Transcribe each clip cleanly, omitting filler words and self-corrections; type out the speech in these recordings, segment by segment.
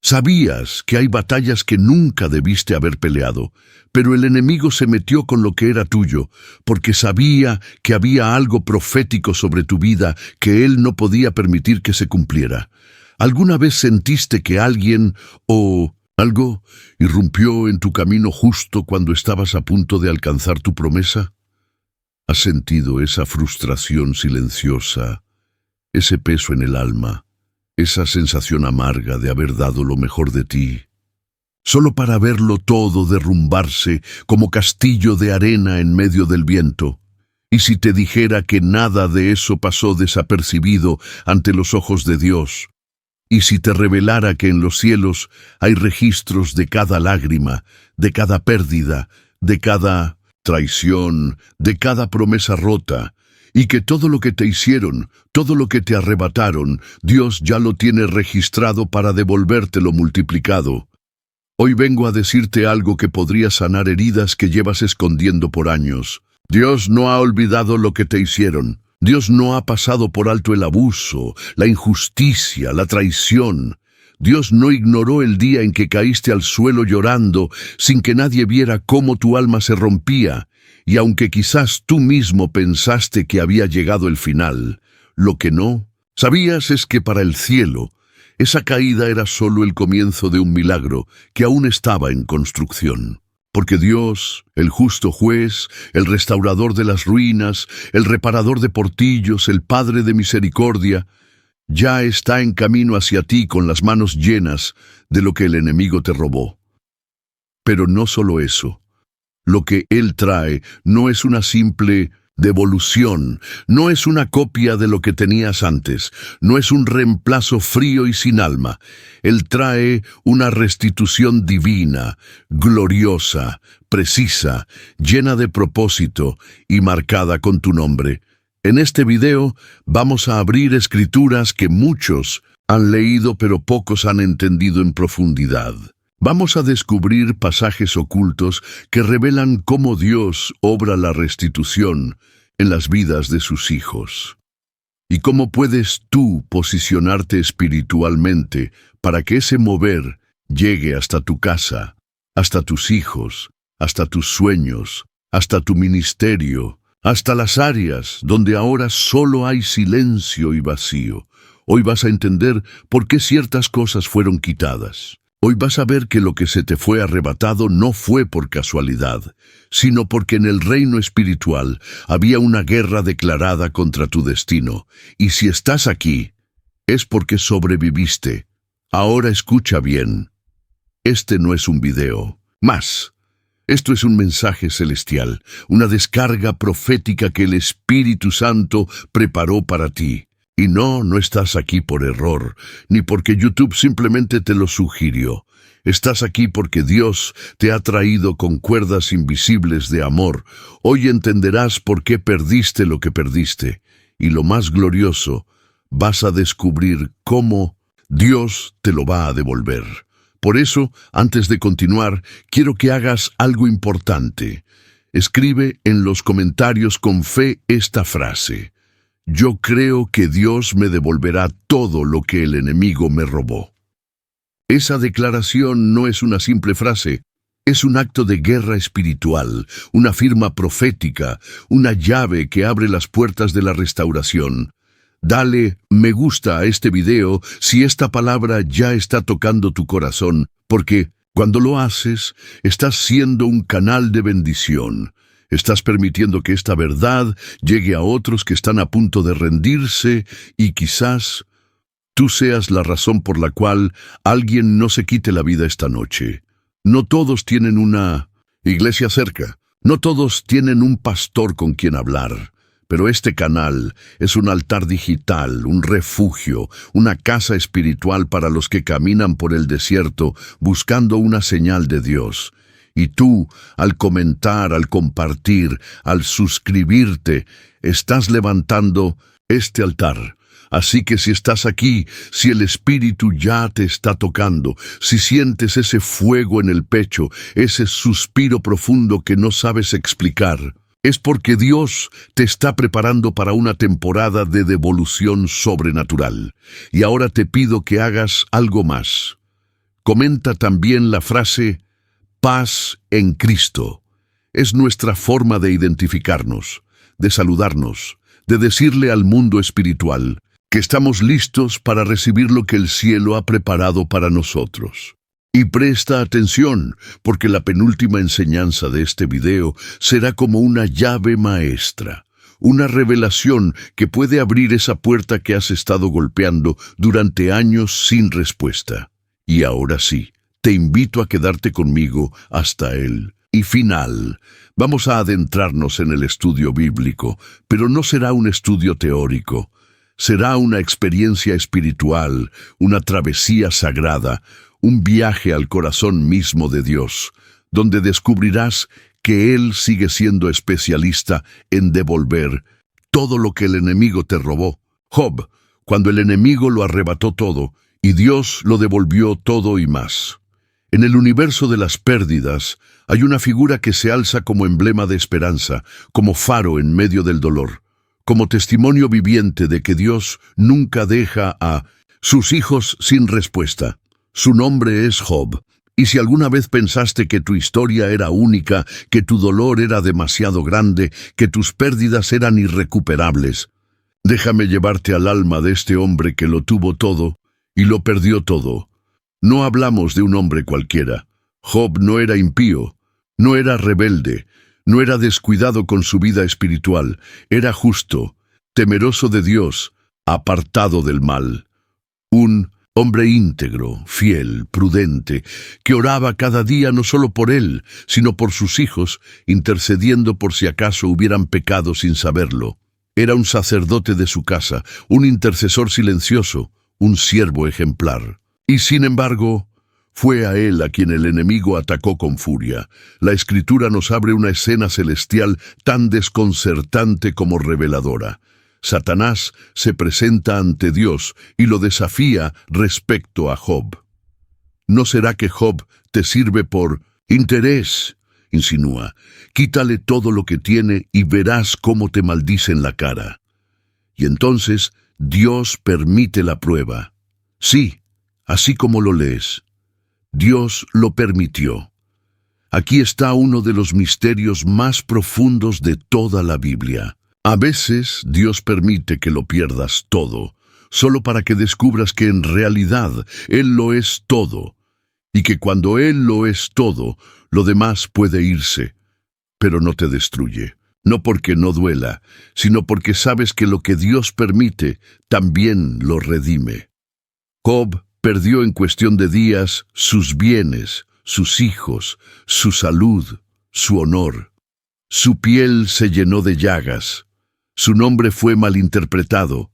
Sabías que hay batallas que nunca debiste haber peleado, pero el enemigo se metió con lo que era tuyo, porque sabía que había algo profético sobre tu vida que él no podía permitir que se cumpliera. ¿Alguna vez sentiste que alguien o algo irrumpió en tu camino justo cuando estabas a punto de alcanzar tu promesa? ¿Has sentido esa frustración silenciosa, ese peso en el alma, esa sensación amarga de haber dado lo mejor de ti, solo para verlo todo derrumbarse como castillo de arena en medio del viento? Y si te dijera que nada de eso pasó desapercibido ante los ojos de Dios, y si te revelara que en los cielos hay registros de cada lágrima, de cada pérdida, de cada traición, de cada promesa rota, y que todo lo que te hicieron, todo lo que te arrebataron, Dios ya lo tiene registrado para devolvértelo multiplicado. Hoy vengo a decirte algo que podría sanar heridas que llevas escondiendo por años. Dios no ha olvidado lo que te hicieron. Dios no ha pasado por alto el abuso, la injusticia, la traición. Dios no ignoró el día en que caíste al suelo llorando sin que nadie viera cómo tu alma se rompía. Y aunque quizás tú mismo pensaste que había llegado el final, lo que no sabías es que para el cielo, esa caída era solo el comienzo de un milagro que aún estaba en construcción. Porque Dios, el justo juez, el restaurador de las ruinas, el reparador de portillos, el Padre de misericordia, ya está en camino hacia ti con las manos llenas de lo que el enemigo te robó. Pero no solo eso. Lo que Él trae no es una simple devolución, no es una copia de lo que tenías antes, no es un reemplazo frío y sin alma. Él trae una restitución divina, gloriosa, precisa, llena de propósito y marcada con tu nombre. En este video vamos a abrir escrituras que muchos han leído pero pocos han entendido en profundidad. Vamos a descubrir pasajes ocultos que revelan cómo Dios obra la restitución en las vidas de sus hijos. Y cómo puedes tú posicionarte espiritualmente para que ese mover llegue hasta tu casa, hasta tus hijos, hasta tus sueños, hasta tu ministerio, hasta las áreas donde ahora solo hay silencio y vacío. Hoy vas a entender por qué ciertas cosas fueron quitadas. Hoy vas a ver que lo que se te fue arrebatado no fue por casualidad, sino porque en el reino espiritual había una guerra declarada contra tu destino. Y si estás aquí, es porque sobreviviste. Ahora escucha bien. Este no es un video. Más. Esto es un mensaje celestial, una descarga profética que el Espíritu Santo preparó para ti. Y no estás aquí por error, ni porque YouTube simplemente te lo sugirió. Estás aquí porque Dios te ha traído con cuerdas invisibles de amor. Hoy entenderás por qué perdiste lo que perdiste. Y lo más glorioso, vas a descubrir cómo Dios te lo va a devolver. Por eso, antes de continuar, quiero que hagas algo importante. Escribe en los comentarios con fe esta frase: yo creo que Dios me devolverá todo lo que el enemigo me robó. Esa declaración no es una simple frase, es un acto de guerra espiritual, una firma profética, una llave que abre las puertas de la restauración. Dale me gusta a este video si esta palabra ya está tocando tu corazón, porque cuando lo haces, estás siendo un canal de bendición. Estás permitiendo que esta verdad llegue a otros que están a punto de rendirse y quizás tú seas la razón por la cual alguien no se quite la vida esta noche. No todos tienen una iglesia cerca, no todos tienen un pastor con quien hablar, pero este canal es un altar digital, un refugio, una casa espiritual para los que caminan por el desierto buscando una señal de Dios. Y tú, al comentar, al compartir, al suscribirte, estás levantando este altar. Así que si estás aquí, si el Espíritu ya te está tocando, si sientes ese fuego en el pecho, ese suspiro profundo que no sabes explicar, es porque Dios te está preparando para una temporada de devolución sobrenatural. Y ahora te pido que hagas algo más. comenta también la frase paz en Cristo. Es nuestra forma de identificarnos, de saludarnos, de decirle al mundo espiritual que estamos listos para recibir lo que el cielo ha preparado para nosotros. Y presta atención, porque la penúltima enseñanza de este video será como una llave maestra, una revelación que puede abrir esa puerta que has estado golpeando durante años sin respuesta. Y ahora sí, te invito a quedarte conmigo hasta el final. Vamos a adentrarnos en el estudio bíblico, pero no será un estudio teórico. Será una experiencia espiritual, una travesía sagrada, un viaje al corazón mismo de Dios, donde descubrirás que Él sigue siendo especialista en devolver todo lo que el enemigo te robó. Job, cuando el enemigo lo arrebató todo, y Dios lo devolvió todo y más. En el universo de las pérdidas hay una figura que se alza como emblema de esperanza, como faro en medio del dolor, como testimonio viviente de que Dios nunca deja a sus hijos sin respuesta. Su nombre es Job. Y si alguna vez pensaste que tu historia era única, que tu dolor era demasiado grande, que tus pérdidas eran irrecuperables, déjame llevarte al alma de este hombre que lo tuvo todo y lo perdió todo. No hablamos de un hombre cualquiera. Job no era impío, no era rebelde, no era descuidado con su vida espiritual, era justo, temeroso de Dios, apartado del mal. Un hombre íntegro, fiel, prudente, que oraba cada día no solo por él, sino por sus hijos, intercediendo por si acaso hubieran pecado sin saberlo. Era un sacerdote de su casa, un intercesor silencioso, un siervo ejemplar. Y sin embargo, fue a él a quien el enemigo atacó con furia. La Escritura nos abre una escena celestial tan desconcertante como reveladora. Satanás se presenta ante Dios y lo desafía respecto a Job. ¿No será que Job te sirve por interés?, insinúa. Quítale todo lo que tiene y verás cómo te maldice en la cara. Y entonces Dios permite la prueba. Sí, así como lo lees. Dios lo permitió. Aquí está uno de los misterios más profundos de toda la Biblia. A veces Dios permite que lo pierdas todo, solo para que descubras que en realidad Él lo es todo, y que cuando Él lo es todo, lo demás puede irse, pero no te destruye. No porque no duela, sino porque sabes que lo que Dios permite también lo redime. Job perdió en cuestión de días sus bienes, sus hijos, su salud, su honor. Su piel se llenó de llagas. Su nombre fue malinterpretado.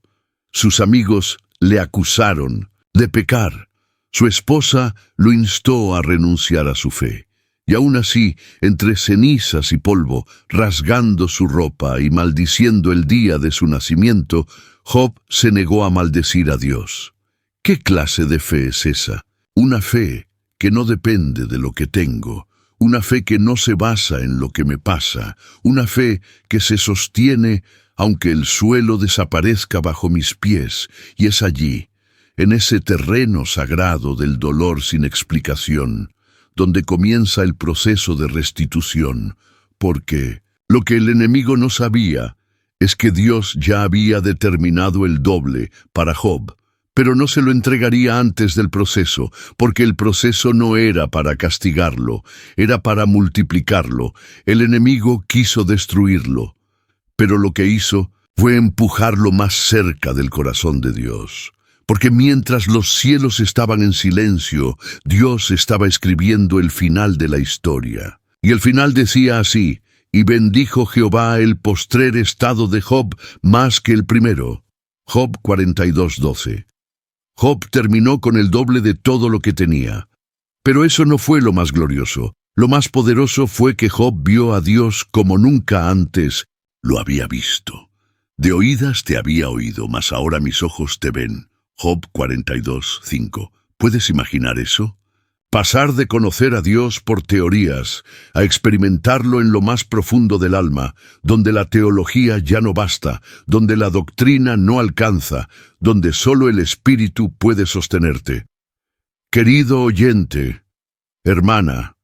Sus amigos le acusaron de pecar. Su esposa lo instó a renunciar a su fe. Y aún así, entre cenizas y polvo, rasgando su ropa y maldiciendo el día de su nacimiento, Job se negó a maldecir a Dios. ¿Qué clase de fe es esa? Una fe que no depende de lo que tengo, una fe que no se basa en lo que me pasa, una fe que se sostiene aunque el suelo desaparezca bajo mis pies, y es allí, en ese terreno sagrado del dolor sin explicación, donde comienza el proceso de restitución, porque lo que el enemigo no sabía es que Dios ya había determinado el doble para Job, pero no se lo entregaría antes del proceso, porque el proceso no era para castigarlo, era para multiplicarlo. El enemigo quiso destruirlo, pero lo que hizo fue empujarlo más cerca del corazón de Dios. Porque mientras los cielos estaban en silencio, Dios estaba escribiendo el final de la historia. Y el final decía así: y bendijo Jehová el postrer estado de Job más que el primero. Job 42:12. Job terminó con el doble de todo lo que tenía. Pero eso no fue lo más glorioso. Lo más poderoso fue que Job vio a Dios como nunca antes lo había visto. De oídas te había oído, mas ahora mis ojos te ven. Job 42:5. ¿Puedes imaginar eso? Pasar de conocer a Dios por teorías a experimentarlo en lo más profundo del alma, donde la teología ya no basta, donde la doctrina no alcanza, donde solo el Espíritu puede sostenerte. Querido oyente, hermana,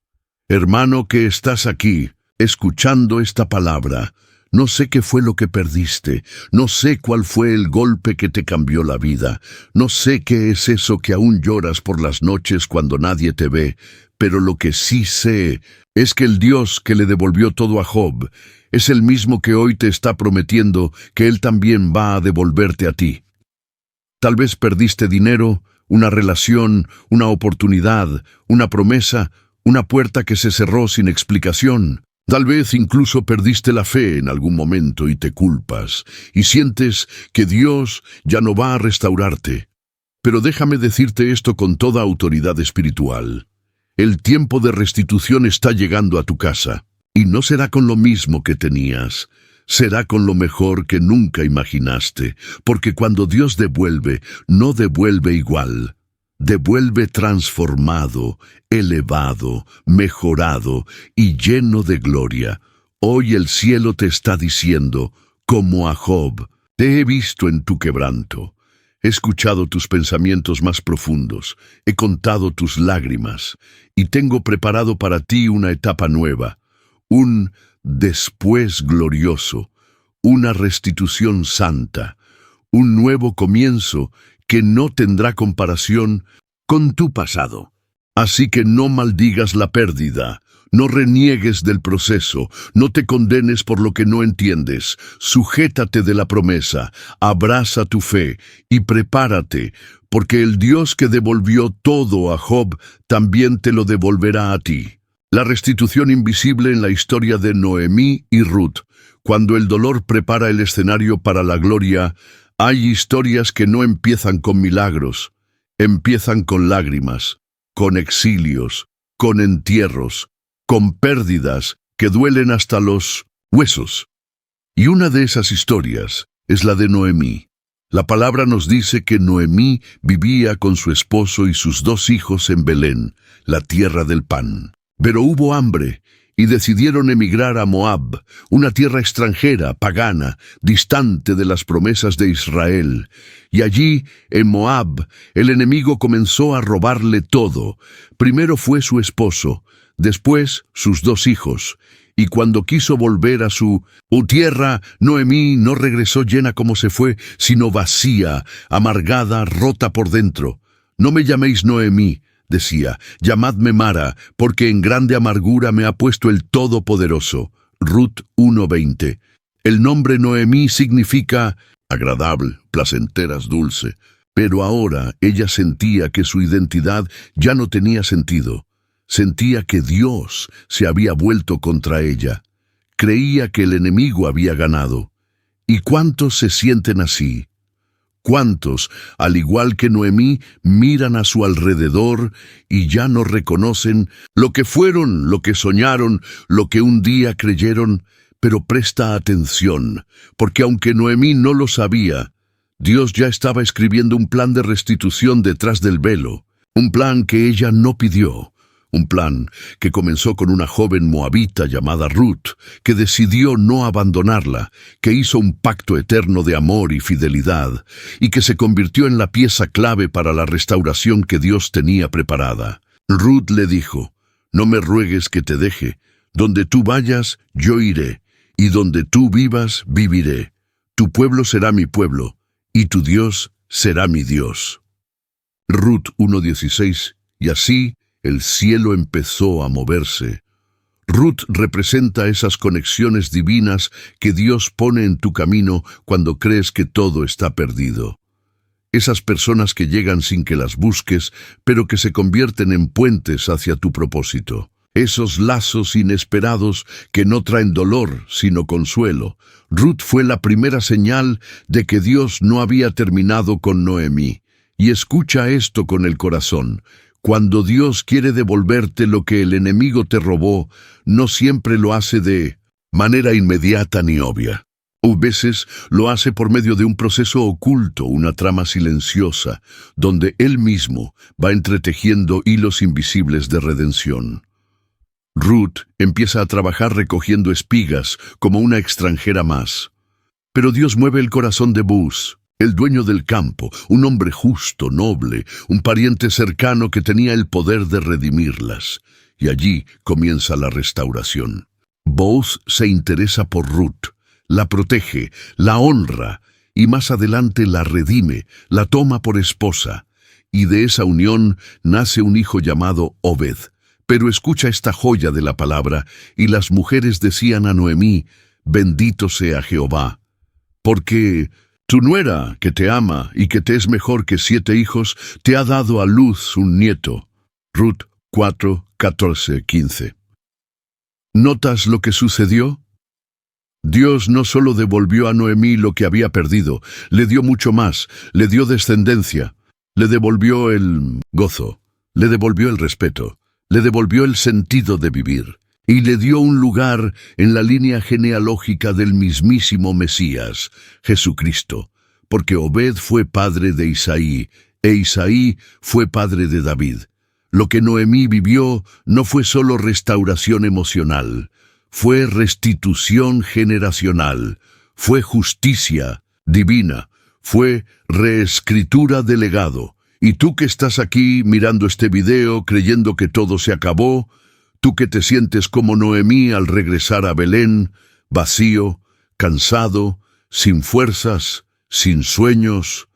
hermano que estás aquí, escuchando esta palabra, no sé qué fue lo que perdiste, no sé cuál fue el golpe que te cambió la vida, no sé qué es eso que aún lloras por las noches cuando nadie te ve, pero lo que sí sé es que el Dios que le devolvió todo a Job es el mismo que hoy te está prometiendo que Él también va a devolverte a ti. Tal vez perdiste dinero, una relación, una oportunidad, una promesa, una puerta que se cerró sin explicación. Tal vez incluso perdiste la fe en algún momento y te culpas, y sientes que Dios ya no va a restaurarte. Pero déjame decirte esto con toda autoridad espiritual. El tiempo de restitución está llegando a tu casa, y no será con lo mismo que tenías. Será con lo mejor que nunca imaginaste, porque cuando Dios devuelve, no devuelve igual. Devuelve transformado, elevado, mejorado y lleno de gloria. Hoy el cielo te está diciendo, como a Job, te he visto en tu quebranto. He escuchado tus pensamientos más profundos, he contado tus lágrimas, y tengo preparado para ti una etapa nueva, un después glorioso, una restitución santa, un nuevo comienzo que no tendrá comparación con tu pasado. Así que no maldigas la pérdida, no reniegues del proceso, no te condenes por lo que no entiendes, sujétate de la promesa, abraza tu fe y prepárate, porque el Dios que devolvió todo a Job también te lo devolverá a ti. La restitución invisible en la historia de Noemí y Ruth. Cuando el dolor prepara el escenario para la gloria, hay historias que no empiezan con milagros, empiezan con lágrimas, con exilios, con entierros, con pérdidas que duelen hasta los huesos. Y una de esas historias es la de Noemí. La palabra nos dice que Noemí vivía con su esposo y sus 2 hijos en Belén, la tierra del pan. Pero hubo hambre y decidieron emigrar a Moab, una tierra extranjera, pagana, distante de las promesas de Israel. Y allí, en Moab, el enemigo comenzó a robarle todo. Primero fue su esposo, después sus 2 hijos. Y cuando quiso volver a su tierra, Noemí no regresó llena como se fue, sino vacía, amargada, rota por dentro. No me llaméis Noemí, decía, llamadme Mara, porque en grande amargura me ha puesto el Todopoderoso. Ruth 1:20. El nombre Noemí significa agradable, placenteras, dulce. Pero ahora ella sentía que su identidad ya no tenía sentido. Sentía que Dios se había vuelto contra ella. Creía que el enemigo había ganado. ¿Y cuántos se sienten así? ¿Cuántos, al igual que Noemí, miran a su alrededor y ya no reconocen lo que fueron, lo que soñaron, lo que un día creyeron? Pero presta atención, porque aunque Noemí no lo sabía, Dios ya estaba escribiendo un plan de restitución detrás del velo, un plan que ella no pidió. Un plan que comenzó con una joven moabita llamada Ruth, que decidió no abandonarla, que hizo un pacto eterno de amor y fidelidad, y que se convirtió en la pieza clave para la restauración que Dios tenía preparada. Ruth le dijo, no me ruegues que te deje, donde tú vayas, yo iré, y donde tú vivas, viviré. Tu pueblo será mi pueblo, y tu Dios será mi Dios. Ruth 1:16, y así, el cielo empezó a moverse. Ruth representa esas conexiones divinas que Dios pone en tu camino cuando crees que todo está perdido. Esas personas que llegan sin que las busques, pero que se convierten en puentes hacia tu propósito. Esos lazos inesperados que no traen dolor, sino consuelo. Ruth fue la primera señal de que Dios no había terminado con Noemí. Y escucha esto con el corazón. Cuando Dios quiere devolverte lo que el enemigo te robó, no siempre lo hace de manera inmediata ni obvia. O veces lo hace por medio de un proceso oculto, una trama silenciosa, donde Él mismo va entretejiendo hilos invisibles de redención. Ruth empieza a trabajar recogiendo espigas como una extranjera más. Pero Dios mueve el corazón de Booz, el dueño del campo, un hombre justo, noble, un pariente cercano que tenía el poder de redimirlas. Y allí comienza la restauración. Booz se interesa por Ruth, la protege, la honra, y más adelante la redime, la toma por esposa. Y de esa unión nace un hijo llamado Obed. Pero escucha esta joya de la palabra, y las mujeres decían a Noemí: «Bendito sea Jehová, porque tu nuera, que te ama y que te es mejor que 7 hijos, te ha dado a luz un nieto». Ruth 4, 14, 15. ¿Notas lo que sucedió? Dios no solo devolvió a Noemí lo que había perdido, le dio mucho más, le dio descendencia, le devolvió el gozo, le devolvió el respeto, le devolvió el sentido de vivir, y le dio un lugar en la línea genealógica del mismísimo Mesías, Jesucristo, porque Obed fue padre de Isaí, e Isaí fue padre de David. Lo que Noemí vivió no fue solo restauración emocional, fue restitución generacional, fue justicia divina, fue reescritura de legado. Y tú que estás aquí mirando este video creyendo que todo se acabó, tú que te sientes como Noemí al regresar a Belén, vacío, cansado, sin fuerzas, sin sueños,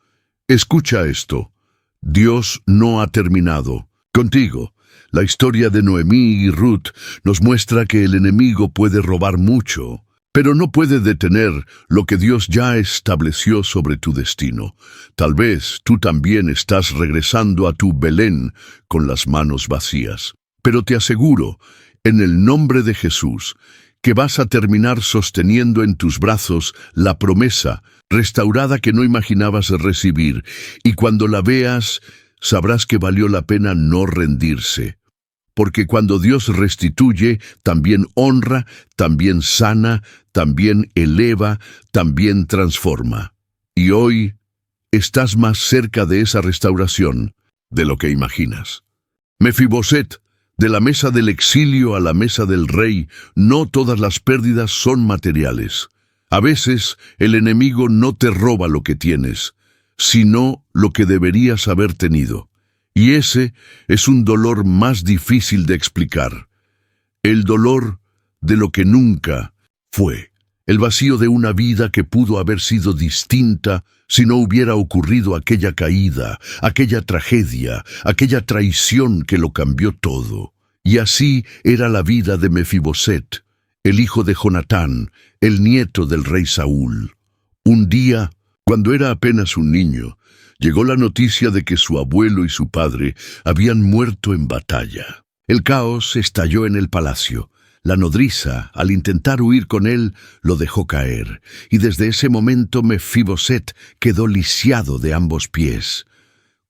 escucha esto: Dios no ha terminado contigo. La historia de Noemí y Ruth nos muestra que el enemigo puede robar mucho, pero no puede detener lo que Dios ya estableció sobre tu destino. Tal vez tú también estás regresando a tu Belén con las manos vacías, pero te aseguro, en el nombre de Jesús, que vas a terminar sosteniendo en tus brazos la promesa restaurada que no imaginabas recibir, y cuando la veas, sabrás que valió la pena no rendirse. Porque cuando Dios restituye, también honra, también sana, también eleva, también transforma. Y hoy estás más cerca de esa restauración de lo que imaginas. Mefiboset, de la mesa del exilio a la mesa del rey, no todas las pérdidas son materiales. A veces el enemigo no te roba lo que tienes, sino lo que deberías haber tenido. Y ese es un dolor más difícil de explicar. El dolor de lo que nunca fue. El vacío de una vida que pudo haber sido distinta si no hubiera ocurrido aquella caída, aquella tragedia, aquella traición que lo cambió todo. Y así era la vida de Mefiboset, el hijo de Jonatán, el nieto del rey Saúl. Un día, cuando era apenas un niño, llegó la noticia de que su abuelo y su padre habían muerto en batalla. El caos estalló en el palacio. La nodriza, al intentar huir con él, lo dejó caer, y desde ese momento Mefiboset quedó lisiado de ambos pies.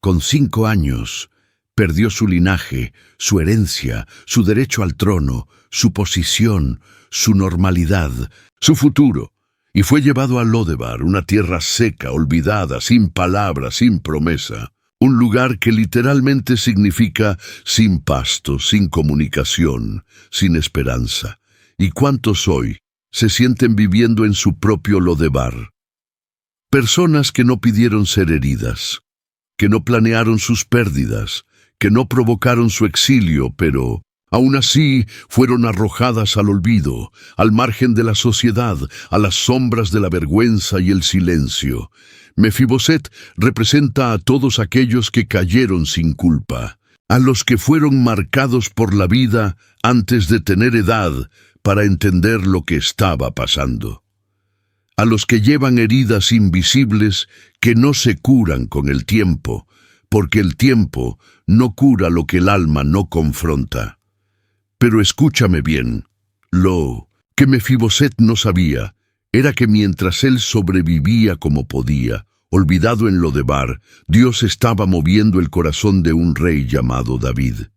Con 5 años, perdió su linaje, su herencia, su derecho al trono, su posición, su normalidad, su futuro, y fue llevado a Lodebar, una tierra seca, olvidada, sin palabras, sin promesa. Un lugar que literalmente significa sin pasto, sin comunicación, sin esperanza. ¿Y cuántos hoy se sienten viviendo en su propio Lodebar? Personas que no pidieron ser heridas, que no planearon sus pérdidas, que no provocaron su exilio, pero aún así fueron arrojadas al olvido, al margen de la sociedad, a las sombras de la vergüenza y el silencio. Mefiboset representa a todos aquellos que cayeron sin culpa, a los que fueron marcados por la vida antes de tener edad para entender lo que estaba pasando, a los que llevan heridas invisibles que no se curan con el tiempo, porque el tiempo no cura lo que el alma no confronta. Pero escúchame bien, lo que Mefiboset no sabía era que mientras él sobrevivía como podía, olvidado en Lodebar, Dios estaba moviendo el corazón de un rey llamado David.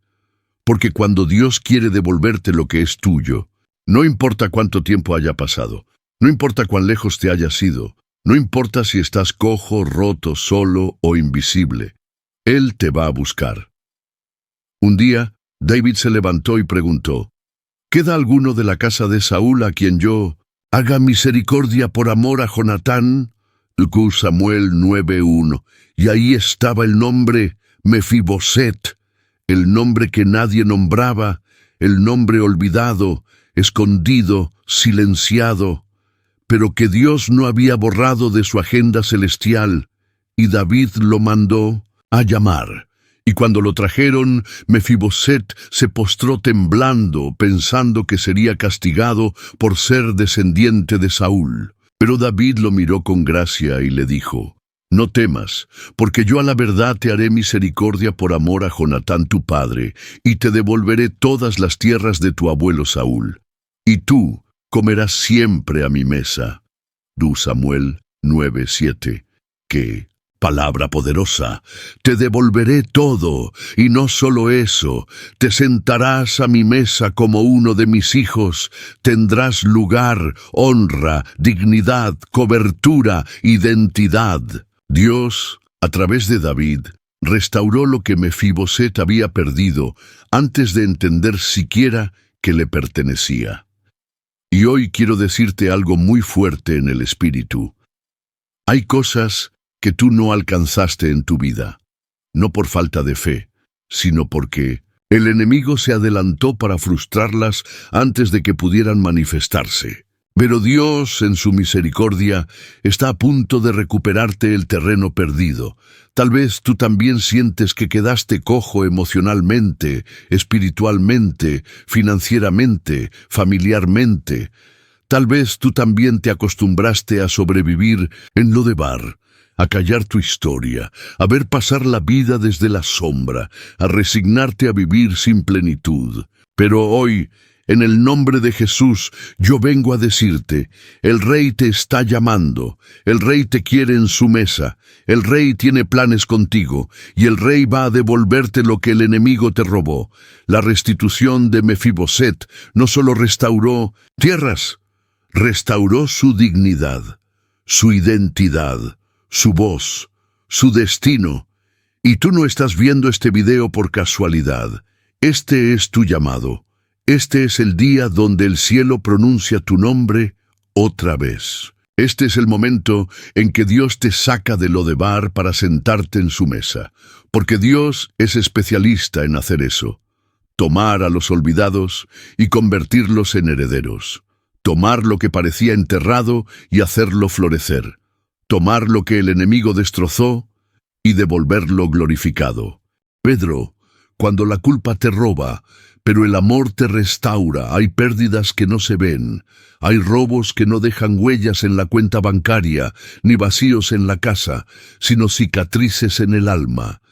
Porque cuando Dios quiere devolverte lo que es tuyo, no importa cuánto tiempo haya pasado, no importa cuán lejos te hayas ido, no importa si estás cojo, roto, solo o invisible, Él te va a buscar. Un día, David se levantó y preguntó: ¿queda alguno de la casa de Saúl a quien yo haga misericordia por amor a Jonatán? Samuel 9:1. Y ahí estaba el nombre Mefiboset, el nombre que nadie nombraba, el nombre olvidado, escondido, silenciado, pero que Dios no había borrado de su agenda celestial, y David lo mandó a llamar. Y cuando lo trajeron, Mefiboset se postró temblando, pensando que sería castigado por ser descendiente de Saúl. Pero David lo miró con gracia y le dijo: «No temas, porque yo a la verdad te haré misericordia por amor a Jonatán tu padre, y te devolveré todas las tierras de tu abuelo Saúl. Y tú comerás siempre a mi mesa». Samuel 9:7. ¡Qué palabra poderosa! Te devolveré todo, y no solo eso, te sentarás a mi mesa como uno de mis hijos, tendrás lugar, honra, dignidad, cobertura, identidad. Dios, a través de David, restauró lo que Mefiboset había perdido antes de entender siquiera que le pertenecía. Y hoy quiero decirte algo muy fuerte en el espíritu. Hay cosas que tú no alcanzaste en tu vida, no por falta de fe, sino porque el enemigo se adelantó para frustrarlas antes de que pudieran manifestarse. Pero Dios, en su misericordia, está a punto de recuperarte el terreno perdido. Tal vez tú también sientes que quedaste cojo emocionalmente, espiritualmente, financieramente, familiarmente. Tal vez tú también te acostumbraste a sobrevivir en Lodebar, a callar tu historia, a ver pasar la vida desde la sombra, a resignarte a vivir sin plenitud. Pero hoy, en el nombre de Jesús, yo vengo a decirte, el Rey te está llamando, el Rey te quiere en su mesa, el Rey tiene planes contigo, y el Rey va a devolverte lo que el enemigo te robó. La restitución de Mefiboset no solo restauró tierras, restauró su dignidad, su identidad, su voz, su destino. Y tú no estás viendo este video por casualidad. Este es tu llamado. Este es el día donde el cielo pronuncia tu nombre otra vez. Este es el momento en que Dios te saca de Lodebar para sentarte en su mesa, porque Dios es especialista en hacer eso. Tomar a los olvidados y convertirlos en herederos. Tomar lo que parecía enterrado y hacerlo florecer. Tomar lo que el enemigo destrozó y devolverlo glorificado. Pedro, cuando la culpa te roba, pero el amor te restaura, hay pérdidas que no se ven, hay robos que no dejan huellas en la cuenta bancaria, ni vacíos en la casa, sino cicatrices en el alma.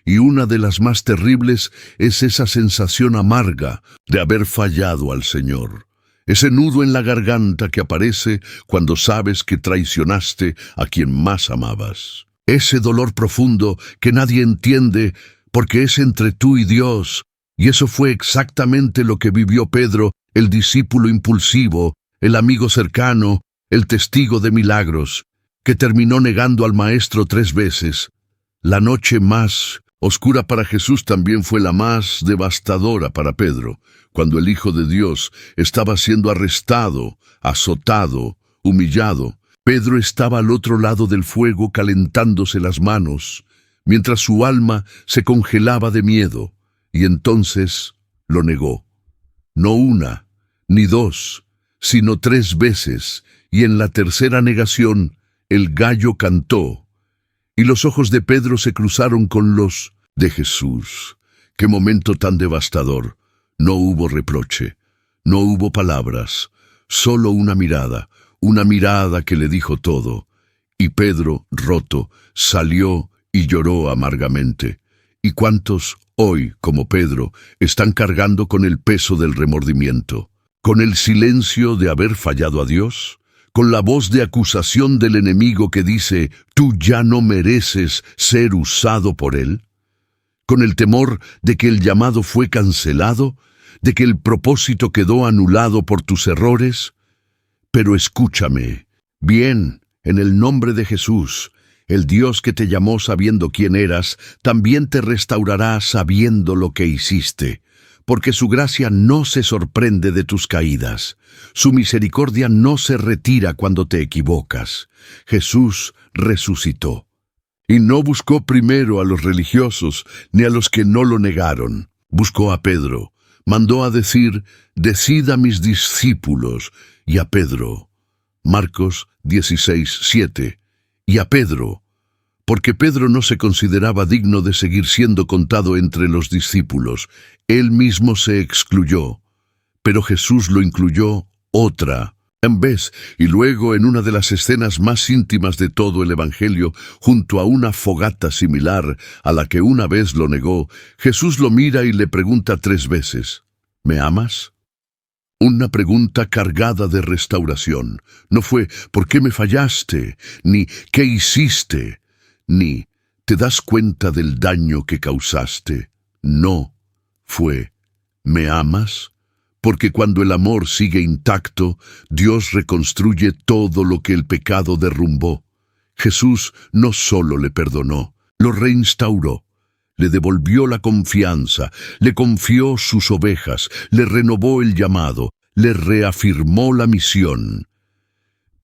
Y una de las más terribles es esa sensación amarga de haber fallado al Señor. Ese nudo en la garganta que aparece cuando sabes que traicionaste a quien más amabas. Ese dolor profundo que nadie entiende porque es entre tú y Dios. Y eso fue exactamente lo que vivió Pedro, el discípulo impulsivo, el amigo cercano, el testigo de milagros, que terminó negando al Maestro 3 veces. La noche más oscura para Jesús también fue la más devastadora para Pedro, cuando el Hijo de Dios estaba siendo arrestado, azotado, humillado. Pedro estaba al otro lado del fuego calentándose las manos, mientras su alma se congelaba de miedo, y entonces lo negó. No una, ni dos, sino 3 veces, y en la tercera negación el gallo cantó, y los ojos de Pedro se cruzaron con los de Jesús. ¡Qué momento tan devastador! No hubo reproche, no hubo palabras, solo una mirada que le dijo todo. Y Pedro, roto, salió y lloró amargamente. ¿Y cuántos hoy, como Pedro, están cargando con el peso del remordimiento? ¿Con el silencio de haber fallado a Dios? ¿Con la voz de acusación del enemigo que dice, tú ya no mereces ser usado por él? ¿Con el temor de que el llamado fue cancelado? ¿De que el propósito quedó anulado por tus errores? Pero escúchame, bien, en el nombre de Jesús, el Dios que te llamó sabiendo quién eras, también te restaurará sabiendo lo que hiciste. porque su gracia no se sorprende de tus caídas. Su misericordia no se retira cuando te equivocas. Jesús resucitó. Y no buscó primero a los religiosos, ni a los que no lo negaron. Buscó a Pedro. Mandó a decir, decid a mis discípulos, y a Pedro. Marcos 16:7. Y a Pedro, porque Pedro no se consideraba digno de seguir siendo contado entre los discípulos. Él mismo se excluyó, pero Jesús lo incluyó otra vez, y luego en una de las escenas más íntimas de todo el Evangelio, junto a una fogata similar a la que una vez lo negó, Jesús lo mira y le pregunta 3 veces, ¿me amas? Una pregunta cargada de restauración. No fue, ¿por qué me fallaste? Ni, ¿qué hiciste? Ni, ¿te das cuenta del daño que causaste? No, fue, ¿me amas? Porque cuando el amor sigue intacto, Dios reconstruye todo lo que el pecado derrumbó. Jesús no solo le perdonó, lo reinstauró. Le devolvió la confianza, le confió sus ovejas, le renovó el llamado, le reafirmó la misión.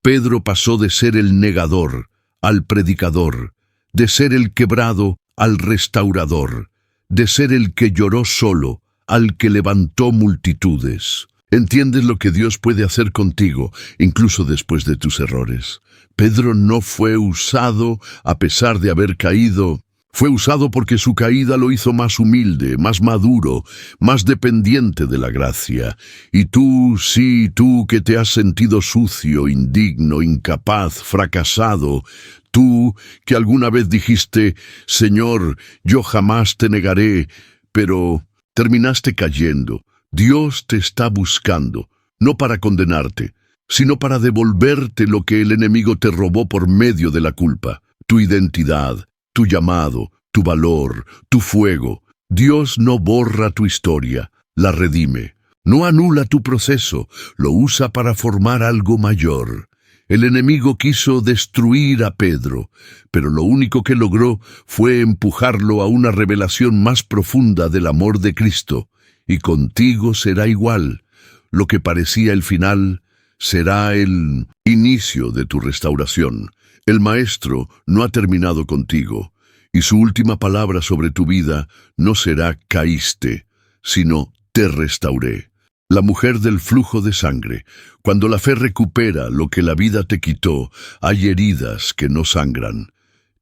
Pedro pasó de ser el negador al predicador, de ser el quebrado al restaurador, de ser el que lloró solo al que levantó multitudes. ¿Entiendes lo que Dios puede hacer contigo, incluso después de tus errores? Pedro no fue usado a pesar de haber caído. Fue usado porque su caída lo hizo más humilde, más maduro, más dependiente de la gracia. Y tú, sí, tú que te has sentido sucio, indigno, incapaz, fracasado, tú que alguna vez dijiste, Señor, yo jamás te negaré, pero terminaste cayendo. Dios te está buscando, no para condenarte, sino para devolverte lo que el enemigo te robó por medio de la culpa, tu identidad, tu llamado, tu valor, tu fuego. Dios no borra tu historia, la redime. No anula tu proceso, lo usa para formar algo mayor. El enemigo quiso destruir a Pedro, pero lo único que logró fue empujarlo a una revelación más profunda del amor de Cristo. Y contigo será igual. Lo que parecía el final será el inicio de tu restauración. El Maestro no ha terminado contigo, y su última palabra sobre tu vida no será caíste, sino te restauré. La mujer del flujo de sangre. Cuando la fe recupera lo que la vida te quitó, hay heridas que no sangran,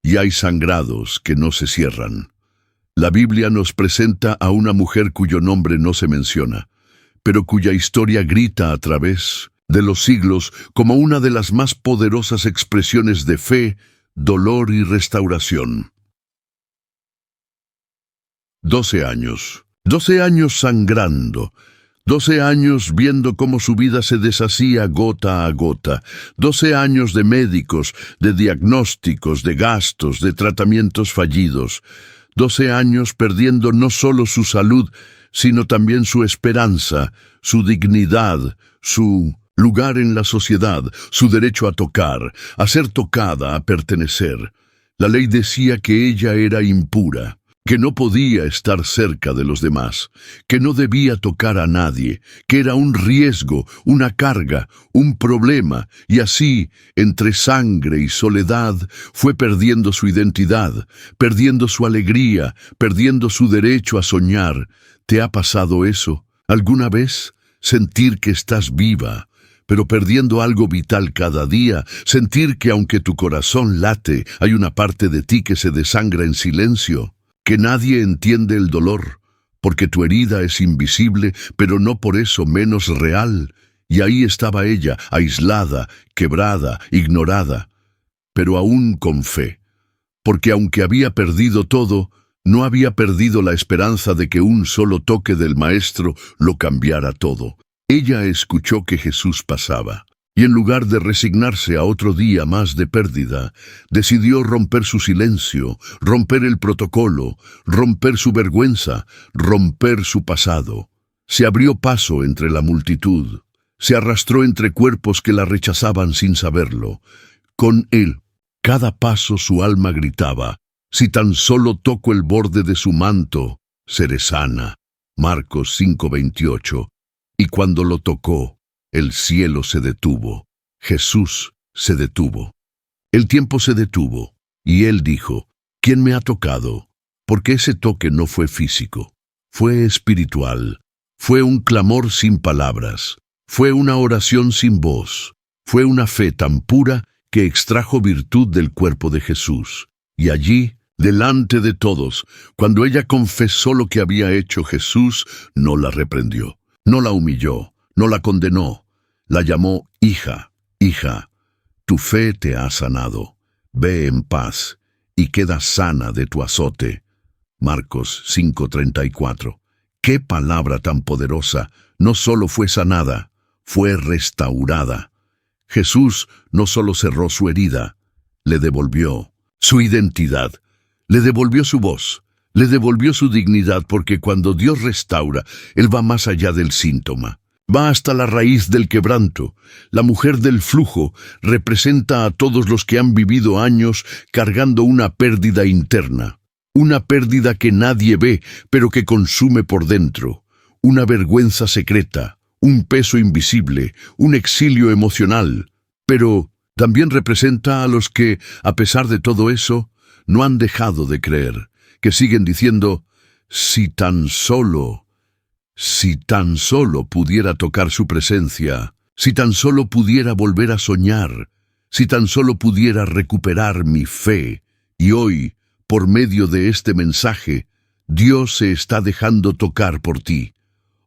y hay sangrados que no se cierran. La Biblia nos presenta a una mujer cuyo nombre no se menciona, pero cuya historia grita a través de los siglos como una de las más poderosas expresiones de fe, dolor y restauración. 12 años. 12 años sangrando. 12 años viendo cómo su vida se deshacía gota a gota. 12 años de médicos, de diagnósticos, de gastos, de tratamientos fallidos. 12 años perdiendo no solo su salud, sino también su esperanza, su dignidad, su lugar en la sociedad, su derecho a tocar, a ser tocada, a pertenecer. La ley decía que ella era impura, que no podía estar cerca de los demás, que no debía tocar a nadie, que era un riesgo, una carga, un problema, y así, entre sangre y soledad, fue perdiendo su identidad, perdiendo su alegría, perdiendo su derecho a soñar. ¿Te ha pasado eso alguna vez? Sentir que estás viva, pero perdiendo algo vital cada día, sentir que aunque tu corazón late, hay una parte de ti que se desangra en silencio. Que nadie entiende el dolor, porque tu herida es invisible, pero no por eso menos real. Y ahí estaba ella, aislada, quebrada, ignorada, pero aún con fe, porque aunque había perdido todo, no había perdido la esperanza de que un solo toque del Maestro lo cambiara todo. Ella escuchó que Jesús pasaba. Y en lugar de resignarse a otro día más de pérdida, decidió romper su silencio, romper el protocolo, romper su vergüenza, romper su pasado. Se abrió paso entre la multitud, se arrastró entre cuerpos que la rechazaban sin saberlo. Con él, cada paso su alma gritaba, si tan solo toco el borde de su manto, seré sana. Marcos 5:28. Y cuando lo tocó, el cielo se detuvo. Jesús se detuvo. El tiempo se detuvo, y él dijo, ¿quién me ha tocado? Porque ese toque no fue físico, fue espiritual, fue un clamor sin palabras, fue una oración sin voz, fue una fe tan pura que extrajo virtud del cuerpo de Jesús. Y allí, delante de todos, cuando ella confesó lo que había hecho, Jesús no la reprendió, no la humilló, no la condenó, la llamó hija, hija, tu fe te ha sanado, ve en paz y queda sana de tu azote. Marcos 5:34. ¡Qué palabra tan poderosa! No solo fue sanada, fue restaurada. Jesús no solo cerró su herida, le devolvió su identidad, le devolvió su voz, le devolvió su dignidad, porque cuando Dios restaura, Él va más allá del síntoma. Va hasta la raíz del quebranto. La mujer del flujo representa a todos los que han vivido años cargando una pérdida interna. Una pérdida que nadie ve, pero que consume por dentro. Una vergüenza secreta, un peso invisible, un exilio emocional. Pero también representa a los que, a pesar de todo eso, no han dejado de creer, que siguen diciendo, si tan solo pudiera tocar su presencia, si tan solo pudiera volver a soñar, si tan solo pudiera recuperar mi fe. Y hoy, por medio de este mensaje, Dios se está dejando tocar por ti.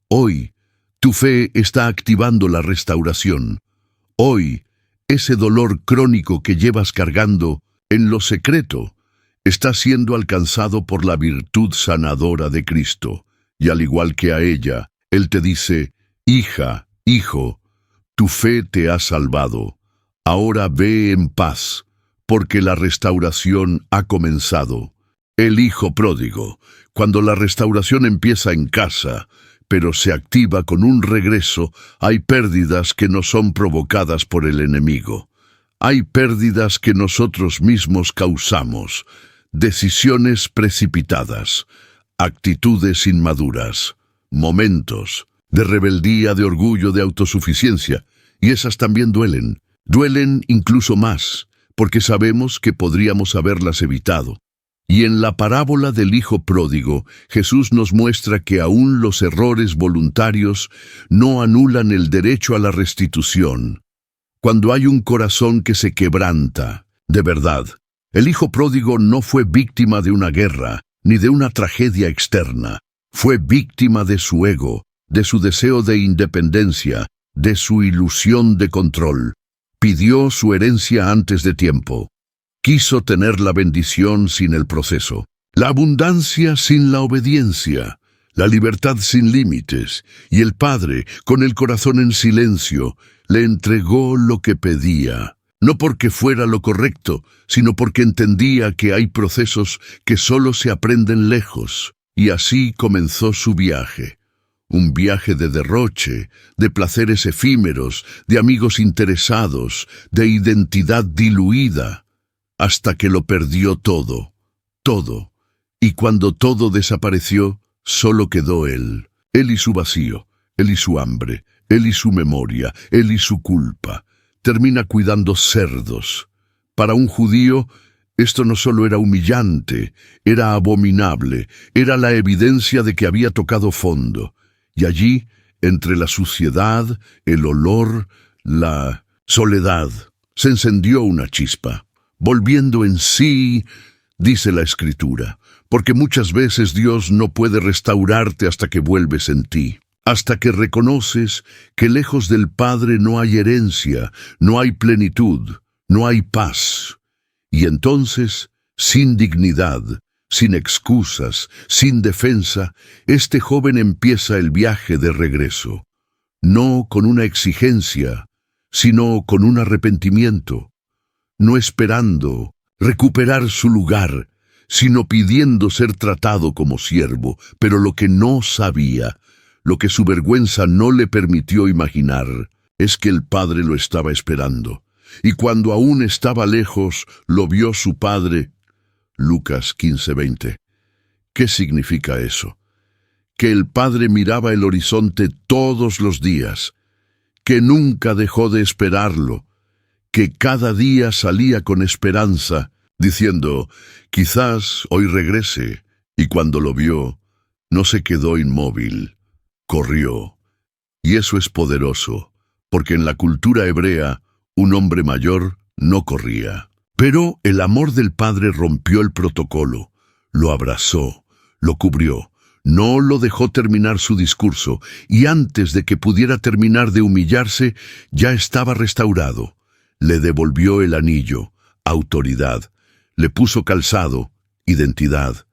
Hoy, tu fe está activando la restauración. Hoy, ese dolor crónico que llevas cargando en lo secreto está siendo alcanzado por la virtud sanadora de Cristo. Y al igual que a ella, Él te dice, hija, hijo, tu fe te ha salvado. Ahora ve en paz, porque la restauración ha comenzado. El hijo pródigo, cuando la restauración empieza en casa, pero se activa con un regreso, hay pérdidas que no son provocadas por el enemigo. Hay pérdidas que nosotros mismos causamos, decisiones precipitadas, actitudes inmaduras, momentos de rebeldía, de orgullo, de autosuficiencia, y esas también duelen. Duelen incluso más, porque sabemos que podríamos haberlas evitado. Y en la parábola del hijo pródigo, Jesús nos muestra que aún los errores voluntarios no anulan el derecho a la restitución. Cuando hay un corazón que se quebranta, de verdad, el hijo pródigo no fue víctima de una guerra, ni de una tragedia externa. Fue víctima de su ego, de su deseo de independencia, de su ilusión de control. Pidió su herencia antes de tiempo. Quiso tener la bendición sin el proceso, la abundancia sin la obediencia, la libertad sin límites, y el Padre, con el corazón en silencio, le entregó lo que pedía, no porque fuera lo correcto, sino porque entendía que hay procesos que solo se aprenden lejos, y así comenzó su viaje. Un viaje de derroche, de placeres efímeros, de amigos interesados, de identidad diluida, hasta que lo perdió todo, todo. Y cuando todo desapareció, solo quedó él y su vacío, él y su hambre, él y su memoria, él y su culpa. Termina cuidando cerdos. Para un judío, esto no solo era humillante, era abominable, era la evidencia de que había tocado fondo. Y allí, entre la suciedad, el olor, la soledad, se encendió una chispa. Volviendo en sí, dice la Escritura, porque muchas veces Dios no puede restaurarte hasta que vuelves en ti, hasta que reconoces que lejos del Padre no hay herencia, no hay plenitud, no hay paz. Y entonces, sin dignidad, sin excusas, sin defensa, este joven empieza el viaje de regreso, no con una exigencia, sino con un arrepentimiento. No esperando recuperar su lugar, sino pidiendo ser tratado como siervo, pero lo que no sabía, lo que su vergüenza no le permitió imaginar, es que el Padre lo estaba esperando. Y cuando aún estaba lejos, lo vio su Padre. Lucas 15:20. ¿Qué significa eso? que el Padre miraba el horizonte todos los días, que nunca dejó de esperarlo, que cada día salía con esperanza, diciendo, quizás hoy regrese, y cuando lo vio, no se quedó inmóvil, corrió. Y eso es poderoso, porque en la cultura hebrea, un hombre mayor no corría. Pero el amor del Padre rompió el protocolo, lo abrazó, lo cubrió, no lo dejó terminar su discurso, y antes de que pudiera terminar de humillarse, ya estaba restaurado. Le devolvió el anillo, autoridad, le puso calzado, identidad,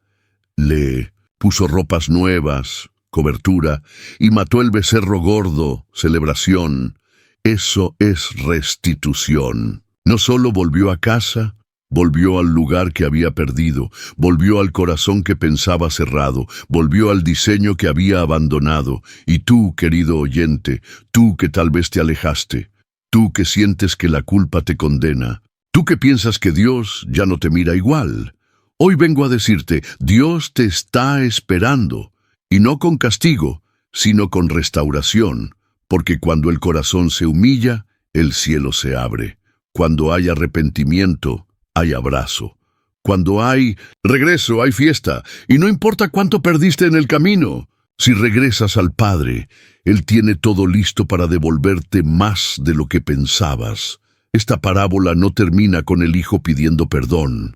le puso ropas nuevas, cobertura, y mató el becerro gordo, celebración. Eso es restitución. No solo volvió a casa, volvió al lugar que había perdido, volvió al corazón que pensaba cerrado, volvió al diseño que había abandonado. Y tú, querido oyente, tú que tal vez te alejaste, tú que sientes que la culpa te condena, tú que piensas que Dios ya no te mira igual, hoy vengo a decirte, Dios te está esperando, y no con castigo, sino con restauración, porque cuando el corazón se humilla, el cielo se abre. Cuando hay arrepentimiento, hay abrazo. Cuando hay regreso, hay fiesta. Y no importa cuánto perdiste en el camino. Si regresas al Padre, Él tiene todo listo para devolverte más de lo que pensabas. Esta parábola no termina con el hijo pidiendo perdón.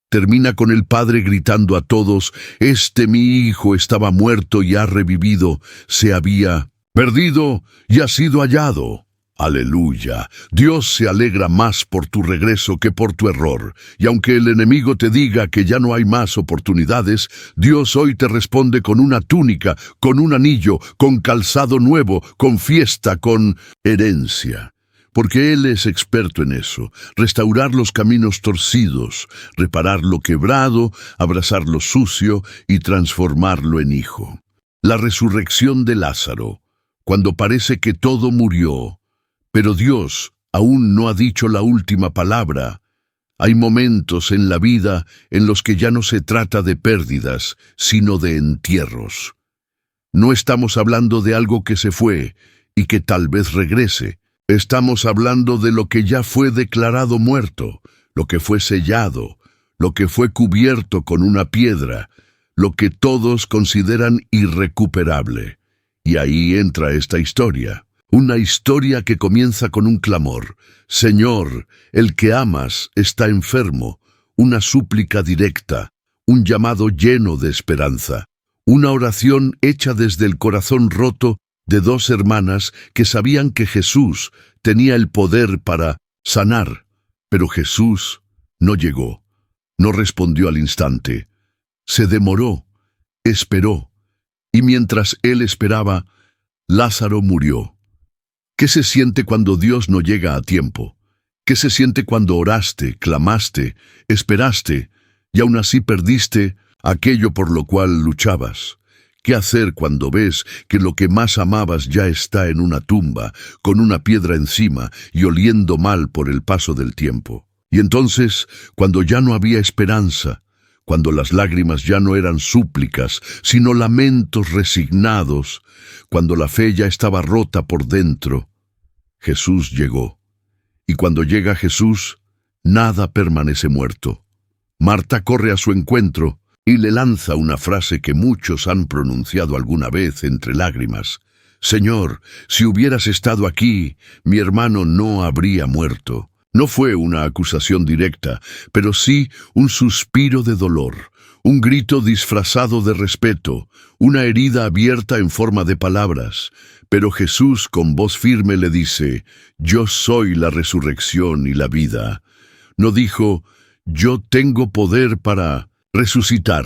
Termina con el Padre gritando a todos, mi hijo estaba muerto y ha revivido, se había perdido y ha sido hallado. Aleluya. Dios se alegra más por tu regreso que por tu error. Y aunque el enemigo te diga que ya no hay más oportunidades, Dios hoy te responde con una túnica, con un anillo, con calzado nuevo, con fiesta, con herencia. Porque Él es experto en eso, restaurar los caminos torcidos, reparar lo quebrado, abrazar lo sucio y transformarlo en hijo. La resurrección de Lázaro, cuando parece que todo murió, pero Dios aún no ha dicho la última palabra. Hay momentos en la vida en los que ya no se trata de pérdidas, sino de entierros. No estamos hablando de algo que se fue y que tal vez regrese. Estamos hablando de lo que ya fue declarado muerto, lo que fue sellado, lo que fue cubierto con una piedra, lo que todos consideran irrecuperable. Y ahí entra esta historia. Una historia que comienza con un clamor. Señor, el que amas está enfermo. Una súplica directa, un llamado lleno de esperanza. Una oración hecha desde el corazón roto de dos hermanas que sabían que Jesús tenía el poder para sanar. Pero Jesús no llegó, no respondió al instante. Se demoró, esperó, y mientras él esperaba, Lázaro murió. ¿Qué se siente cuando Dios no llega a tiempo? ¿Qué se siente cuando oraste, clamaste, esperaste, y aún así perdiste aquello por lo cual luchabas? ¿Qué hacer cuando ves que lo que más amabas ya está en una tumba, con una piedra encima y oliendo mal por el paso del tiempo? Y entonces, cuando ya no había esperanza, cuando las lágrimas ya no eran súplicas, sino lamentos resignados, cuando la fe ya estaba rota por dentro, Jesús llegó. Y cuando llega Jesús, nada permanece muerto. Marta corre a su encuentro y le lanza una frase que muchos han pronunciado alguna vez entre lágrimas. Señor, si hubieras estado aquí, mi hermano no habría muerto. No fue una acusación directa, pero sí un suspiro de dolor, un grito disfrazado de respeto, una herida abierta en forma de palabras. Pero Jesús con voz firme le dice, yo soy la resurrección y la vida. No dijo, yo tengo poder para resucitar.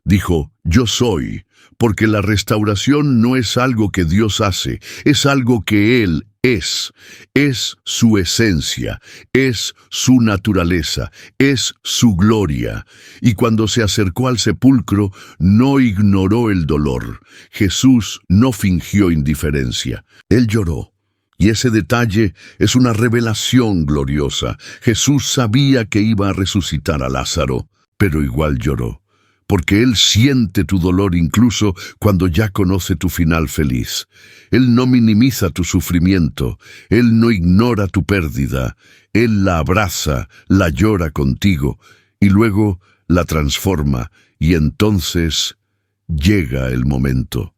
Dijo, yo soy, porque la restauración no es algo que Dios hace, es algo que Él es su esencia, es su naturaleza, es su gloria. Y cuando se acercó al sepulcro, no ignoró el dolor. Jesús no fingió indiferencia. Él lloró. Y ese detalle es una revelación gloriosa. Jesús sabía que iba a resucitar a Lázaro, pero igual lloró, porque Él siente tu dolor incluso cuando ya conoce tu final feliz. Él no minimiza tu sufrimiento, Él no ignora tu pérdida, Él la abraza, la llora contigo y luego la transforma, y entonces llega el momento,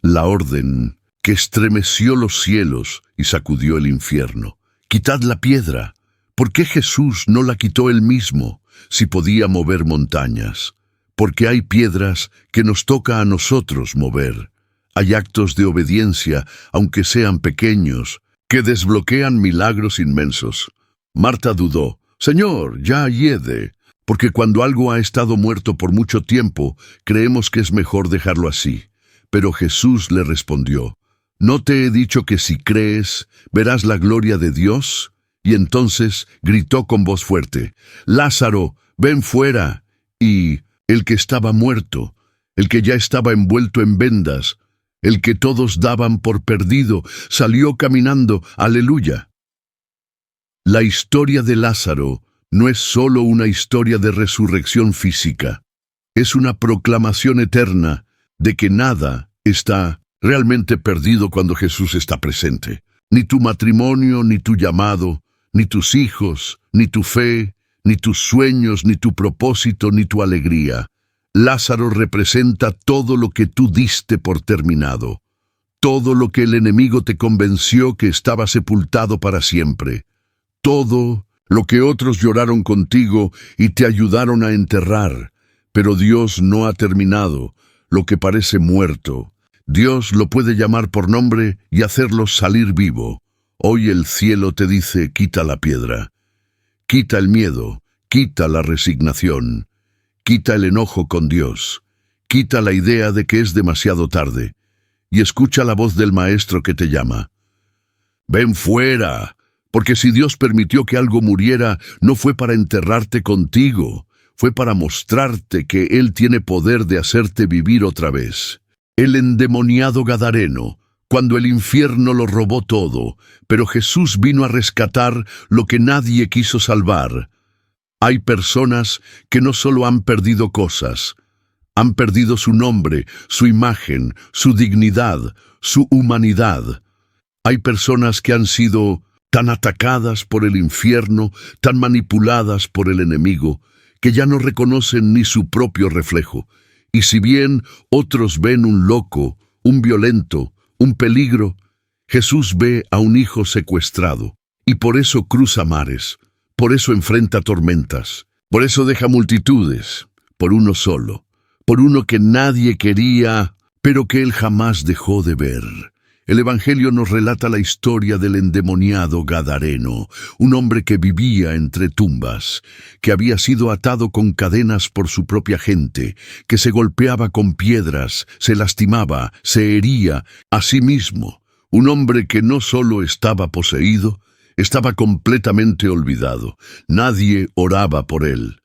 la orden que estremeció los cielos y sacudió el infierno. Quitad la piedra. ¿Por qué Jesús no la quitó él mismo, si podía mover montañas? Porque hay piedras que nos toca a nosotros mover. Hay actos de obediencia, aunque sean pequeños, que desbloquean milagros inmensos. Marta dudó. Señor, ya hiede. Porque cuando algo ha estado muerto por mucho tiempo, creemos que es mejor dejarlo así. Pero Jesús le respondió, ¿no te he dicho que si crees, verás la gloria de Dios? Y entonces gritó con voz fuerte, Lázaro, ven fuera. Y el que estaba muerto, el que ya estaba envuelto en vendas, el que todos daban por perdido, salió caminando, aleluya. La historia de Lázaro no es solo una historia de resurrección física, es una proclamación eterna de que nada está realmente perdido cuando Jesús está presente. Ni tu matrimonio, ni tu llamado, ni tus hijos, ni tu fe, ni tus sueños, ni tu propósito, ni tu alegría. Lázaro representa todo lo que tú diste por terminado, todo lo que el enemigo te convenció que estaba sepultado para siempre, todo lo que otros lloraron contigo y te ayudaron a enterrar, pero Dios no ha terminado lo que parece muerto. Dios lo puede llamar por nombre y hacerlo salir vivo. Hoy el cielo te dice, quita la piedra, quita el miedo, quita la resignación, quita el enojo con Dios, quita la idea de que es demasiado tarde y escucha la voz del Maestro que te llama. Ven fuera. Porque si Dios permitió que algo muriera, no fue para enterrarte contigo, fue para mostrarte que Él tiene poder de hacerte vivir otra vez. El endemoniado Gadareno, cuando el infierno lo robó todo, pero Jesús vino a rescatar lo que nadie quiso salvar. Hay personas que no solo han perdido cosas, han perdido su nombre, su imagen, su dignidad, su humanidad. Hay personas que han sido tan atacadas por el infierno, tan manipuladas por el enemigo, que ya no reconocen ni su propio reflejo. Y si bien otros ven un loco, un violento, un peligro, Jesús ve a un hijo secuestrado, y por eso cruza mares, por eso enfrenta tormentas, por eso deja multitudes, por uno solo, por uno que nadie quería, pero que él jamás dejó de ver. El Evangelio nos relata la historia del endemoniado Gadareno, un hombre que vivía entre tumbas, que había sido atado con cadenas por su propia gente, que se golpeaba con piedras, se lastimaba, se hería a sí mismo. Un hombre que no solo estaba poseído, estaba completamente olvidado. Nadie oraba por él.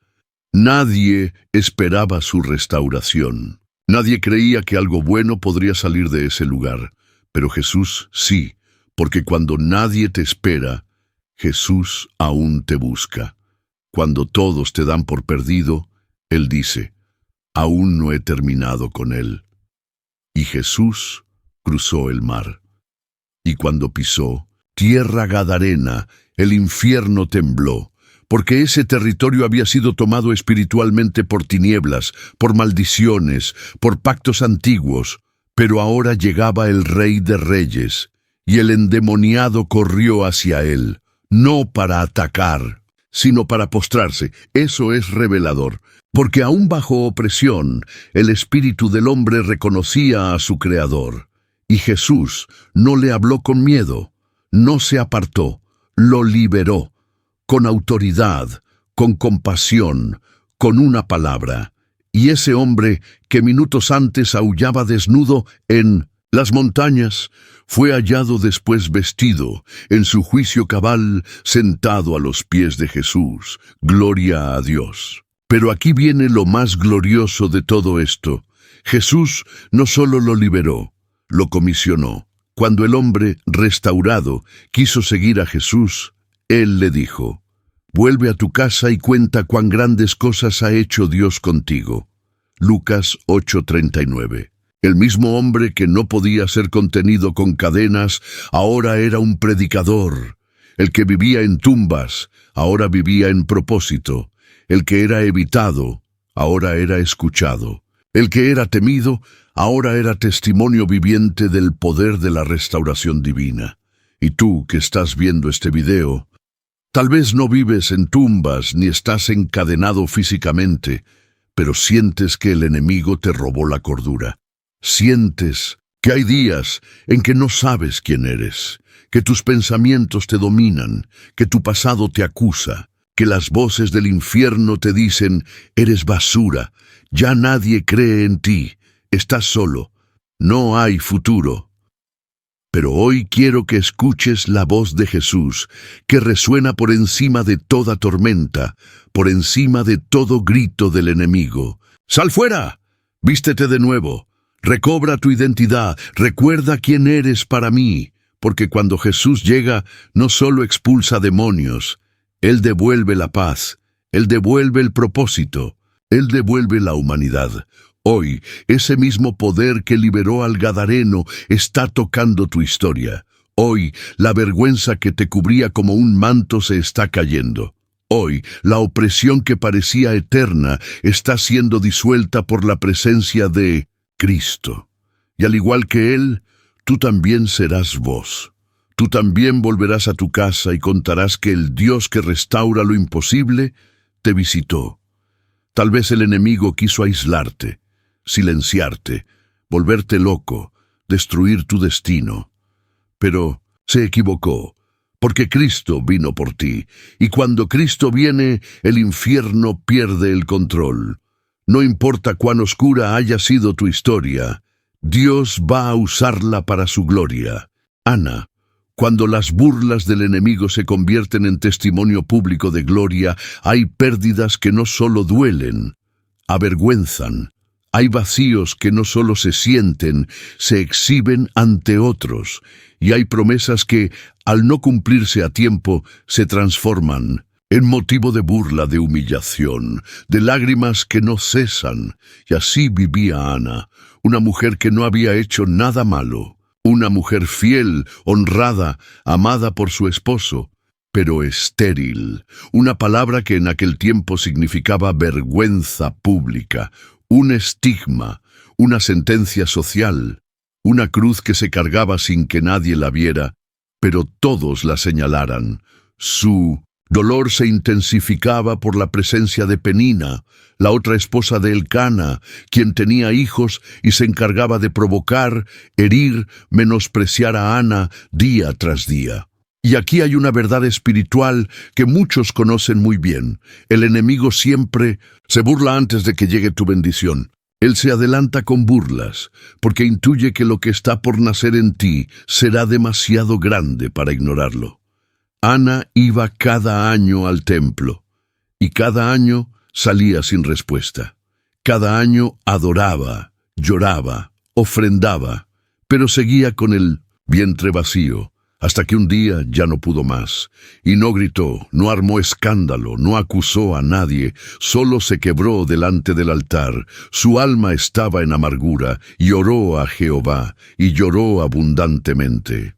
Nadie esperaba su restauración. Nadie creía que algo bueno podría salir de ese lugar. Pero Jesús sí, porque cuando nadie te espera, Jesús aún te busca. Cuando todos te dan por perdido, Él dice, aún no he terminado con él. Y Jesús cruzó el mar. Y cuando pisó tierra gadarena, el infierno tembló, porque ese territorio había sido tomado espiritualmente por tinieblas, por maldiciones, por pactos antiguos. Pero ahora llegaba el Rey de Reyes, y el endemoniado corrió hacia él, no para atacar, sino para postrarse. Eso es revelador, porque aún bajo opresión, el espíritu del hombre reconocía a su Creador. Y Jesús no le habló con miedo, no se apartó, lo liberó, con autoridad, con compasión, con una palabra. Y ese hombre que minutos antes aullaba desnudo en las montañas, fue hallado después vestido, en su juicio cabal, sentado a los pies de Jesús. Gloria a Dios. Pero aquí viene lo más glorioso de todo esto. Jesús no solo lo liberó, lo comisionó. Cuando el hombre, restaurado, quiso seguir a Jesús, Él le dijo, vuelve a tu casa y cuenta cuán grandes cosas ha hecho Dios contigo. Lucas 8:39. El mismo hombre que no podía ser contenido con cadenas, ahora era un predicador. El que vivía en tumbas, ahora vivía en propósito. El que era evitado, ahora era escuchado. El que era temido, ahora era testimonio viviente del poder de la restauración divina. Y tú que estás viendo este video, tal vez no vives en tumbas ni estás encadenado físicamente, pero sientes que el enemigo te robó la cordura. Sientes que hay días en que no sabes quién eres, que tus pensamientos te dominan, que tu pasado te acusa, que las voces del infierno te dicen, eres basura, ya nadie cree en ti, estás solo, no hay futuro. Pero hoy quiero que escuches la voz de Jesús, que resuena por encima de toda tormenta, por encima de todo grito del enemigo. ¡Sal fuera! Vístete de nuevo. Recobra tu identidad, recuerda quién eres para mí, porque cuando Jesús llega, no solo expulsa demonios, Él devuelve la paz, Él devuelve el propósito, Él devuelve la humanidad. Hoy, ese mismo poder que liberó al Gadareno está tocando tu historia. Hoy, la vergüenza que te cubría como un manto se está cayendo. Hoy, la opresión que parecía eterna está siendo disuelta por la presencia de Cristo. Y al igual que Él, tú también serás vos. Tú también volverás a tu casa y contarás que el Dios que restaura lo imposible te visitó. Tal vez el enemigo quiso aislarte, silenciarte, volverte loco, destruir tu destino. Pero se equivocó, porque Cristo vino por ti, y cuando Cristo viene, el infierno pierde el control. No importa cuán oscura haya sido tu historia, Dios va a usarla para su gloria. Ana, cuando las burlas del enemigo se convierten en testimonio público de gloria, hay pérdidas que no solo duelen, avergüenzan. Hay vacíos que no solo se sienten, se exhiben ante otros. Y hay promesas que, al no cumplirse a tiempo, se transforman en motivo de burla, de humillación, de lágrimas que no cesan. Y así vivía Ana, una mujer que no había hecho nada malo, una mujer fiel, honrada, amada por su esposo, pero estéril, una palabra que en aquel tiempo significaba vergüenza pública, un estigma, una sentencia social, una cruz que se cargaba sin que nadie la viera, pero todos la señalaran. Su dolor se intensificaba por la presencia de Penina, la otra esposa de Elcana, quien tenía hijos y se encargaba de provocar, herir, menospreciar a Ana día tras día. Y aquí hay una verdad espiritual que muchos conocen muy bien. El enemigo siempre se burla antes de que llegue tu bendición. Él se adelanta con burlas, porque intuye que lo que está por nacer en ti será demasiado grande para ignorarlo. Ana iba cada año al templo, y cada año salía sin respuesta. Cada año adoraba, lloraba, ofrendaba, pero seguía con el vientre vacío, hasta que un día ya no pudo más, y no gritó, no armó escándalo, no acusó a nadie, solo se quebró delante del altar. Su alma estaba en amargura, y oró a Jehová, y lloró abundantemente.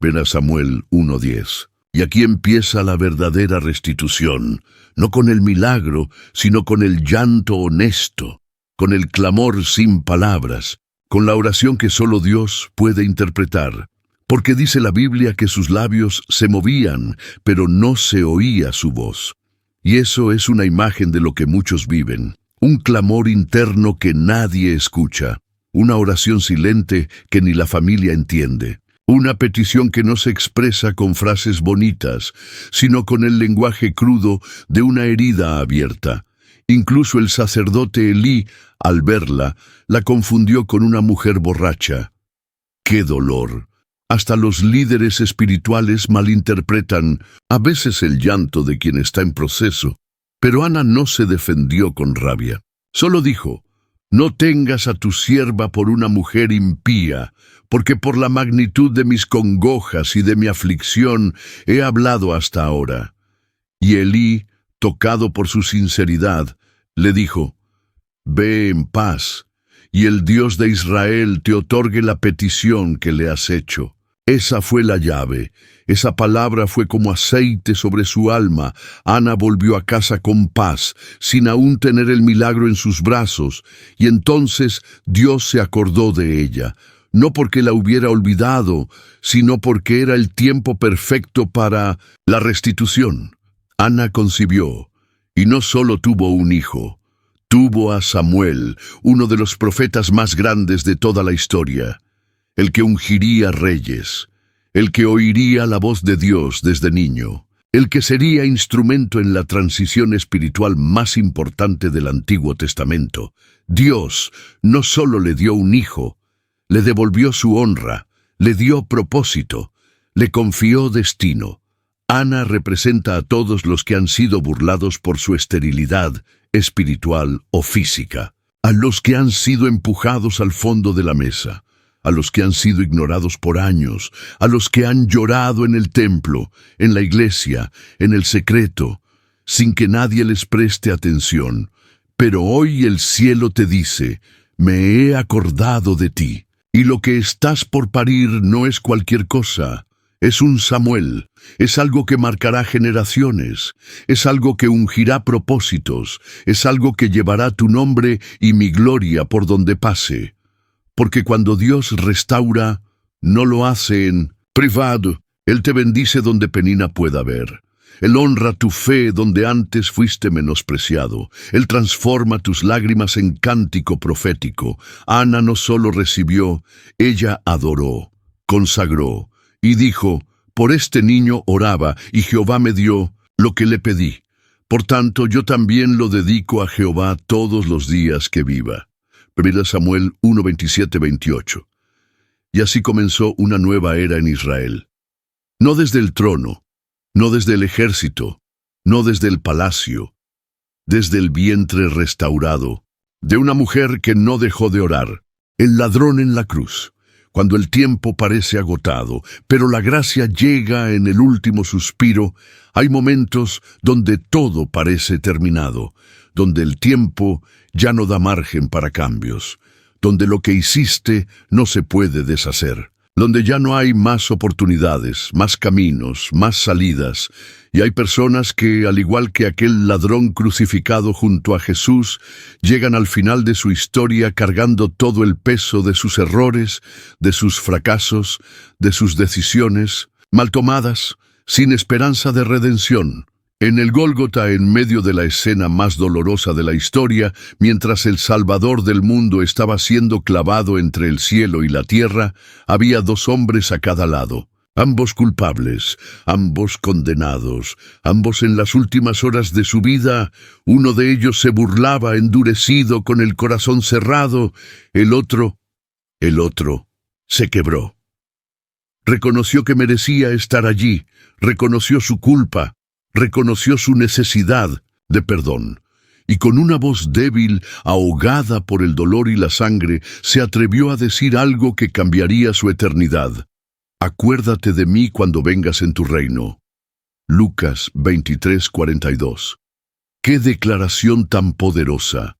Ven a Samuel 1:10. Y aquí empieza la verdadera restitución, no con el milagro, sino con el llanto honesto, con el clamor sin palabras, con la oración que solo Dios puede interpretar. Porque dice la Biblia que sus labios se movían, pero no se oía su voz. Y eso es una imagen de lo que muchos viven, un clamor interno que nadie escucha, una oración silente que ni la familia entiende, una petición que no se expresa con frases bonitas, sino con el lenguaje crudo de una herida abierta. Incluso el sacerdote Elí, al verla, la confundió con una mujer borracha. ¡Qué dolor! Hasta los líderes espirituales malinterpretan a veces el llanto de quien está en proceso. Pero Ana no se defendió con rabia. Solo dijo, no tengas a tu sierva por una mujer impía, porque por la magnitud de mis congojas y de mi aflicción he hablado hasta ahora. Y Elí, tocado por su sinceridad, le dijo, Ve en paz, y el Dios de Israel te otorgue la petición que le has hecho. Esa fue la llave. Esa palabra fue como aceite sobre su alma. Ana volvió a casa con paz, sin aún tener el milagro en sus brazos, y entonces Dios se acordó de ella, no porque la hubiera olvidado, sino porque era el tiempo perfecto para la restitución. Ana concibió, y no solo tuvo un hijo, tuvo a Samuel, uno de los profetas más grandes de toda la historia, el que ungiría reyes, el que oiría la voz de Dios desde niño, el que sería instrumento en la transición espiritual más importante del Antiguo Testamento. Dios no solo le dio un hijo, le devolvió su honra, le dio propósito, le confió destino. Ana representa a todos los que han sido burlados por su esterilidad espiritual o física, a los que han sido empujados al fondo de la mesa, a los que han sido ignorados por años, a los que han llorado en el templo, en la iglesia, en el secreto, sin que nadie les preste atención. Pero hoy el cielo te dice: me he acordado de ti, y lo que estás por parir no es cualquier cosa. Es un Samuel, es algo que marcará generaciones, es algo que ungirá propósitos, es algo que llevará tu nombre y mi gloria por donde pase. Porque cuando Dios restaura, no lo hace en privado. Él te bendice donde penina pueda ver. Él honra tu fe donde antes fuiste menospreciado. Él transforma tus lágrimas en cántico profético. Ana no solo recibió, ella adoró, consagró, y dijo: por este niño oraba, y Jehová me dio lo que le pedí. Por tanto, yo también lo dedico a Jehová todos los días que viva. 1 Samuel 1, 27-28. Y así comenzó una nueva era en Israel. No desde el trono, no desde el ejército, no desde el palacio, desde el vientre restaurado, de una mujer que no dejó de orar, el ladrón en la cruz. Cuando el tiempo parece agotado, pero la gracia llega en el último suspiro, hay momentos donde todo parece terminado, donde el tiempo ya no da margen para cambios, donde lo que hiciste no se puede deshacer, donde ya no hay más oportunidades, más caminos, más salidas, y hay personas que, al igual que aquel ladrón crucificado junto a Jesús, llegan al final de su historia cargando todo el peso de sus errores, de sus fracasos, de sus decisiones, mal tomadas, sin esperanza de redención. En el Gólgota, en medio de la escena más dolorosa de la historia, mientras el Salvador del mundo estaba siendo clavado entre el cielo y la tierra, había dos hombres a cada lado, ambos culpables, ambos condenados, ambos en las últimas horas de su vida. Uno de ellos se burlaba endurecido, con el corazón cerrado. El otro se quebró. Reconoció que merecía estar allí, reconoció su culpa, reconoció su necesidad de perdón, y con una voz débil, ahogada por el dolor y la sangre, se atrevió a decir algo que cambiaría su eternidad. Acuérdate de mí cuando vengas en tu reino. Lucas 23:42. ¡Qué declaración tan poderosa!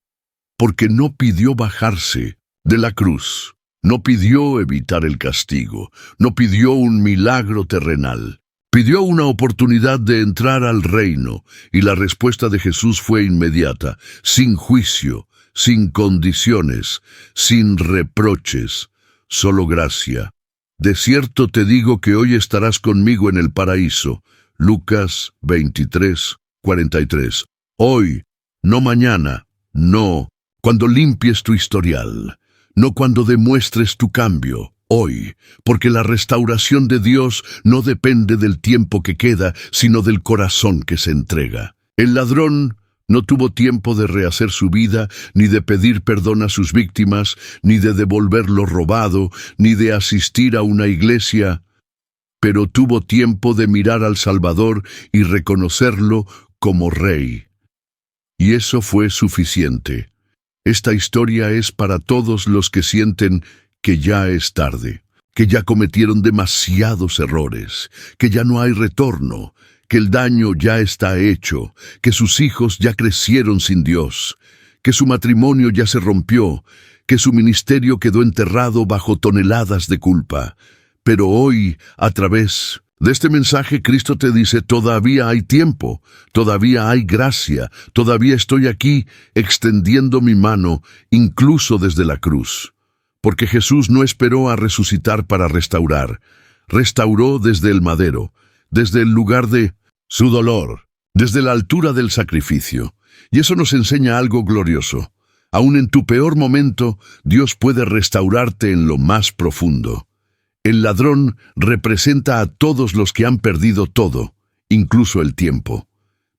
Porque no pidió bajarse de la cruz, no pidió evitar el castigo, no pidió un milagro terrenal. Pidió una oportunidad de entrar al reino, y la respuesta de Jesús fue inmediata, sin juicio, sin condiciones, sin reproches, solo gracia. De cierto te digo que hoy estarás conmigo en el paraíso. Lucas 23:43. Hoy, no mañana, no, cuando limpies tu historial, no cuando demuestres tu cambio. Hoy, porque la restauración de Dios no depende del tiempo que queda, sino del corazón que se entrega. El ladrón no tuvo tiempo de rehacer su vida, ni de pedir perdón a sus víctimas, ni de devolver lo robado, ni de asistir a una iglesia, pero tuvo tiempo de mirar al Salvador y reconocerlo como Rey. Y eso fue suficiente. Esta historia es para todos los que sienten que ya es tarde, que ya cometieron demasiados errores, que ya no hay retorno, que el daño ya está hecho, que sus hijos ya crecieron sin Dios, que su matrimonio ya se rompió, que su ministerio quedó enterrado bajo toneladas de culpa. Pero hoy, a través de este mensaje, Cristo te dice, todavía hay tiempo, todavía hay gracia, todavía estoy aquí extendiendo mi mano, incluso desde la cruz. Porque Jesús no esperó a resucitar para restaurar, restauró desde el madero, desde el lugar de su dolor, desde la altura del sacrificio. Y eso nos enseña algo glorioso. Aún en tu peor momento, Dios puede restaurarte en lo más profundo. El ladrón representa a todos los que han perdido todo, incluso el tiempo.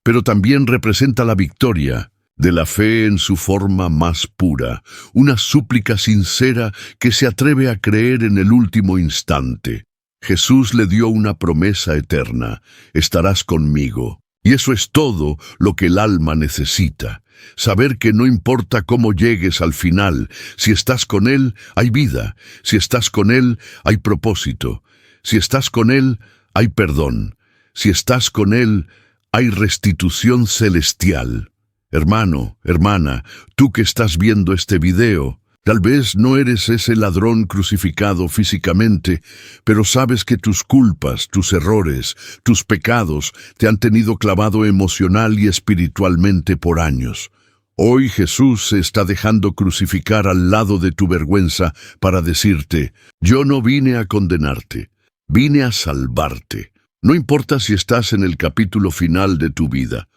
Pero también representa la victoria de la fe en su forma más pura, una súplica sincera que se atreve a creer en el último instante. Jesús le dio una promesa eterna: estarás conmigo. Y eso es todo lo que el alma necesita. Saber que no importa cómo llegues al final, si estás con Él, hay vida. Si estás con Él, hay propósito. Si estás con Él, hay perdón. Si estás con Él, hay restitución celestial. Hermano, hermana, tú que estás viendo este video, tal vez no eres ese ladrón crucificado físicamente, pero sabes que tus culpas, tus errores, tus pecados te han tenido clavado emocional y espiritualmente por años. Hoy Jesús se está dejando crucificar al lado de tu vergüenza para decirte, yo no vine a condenarte, vine a salvarte. No importa si estás en el capítulo final de tu vida,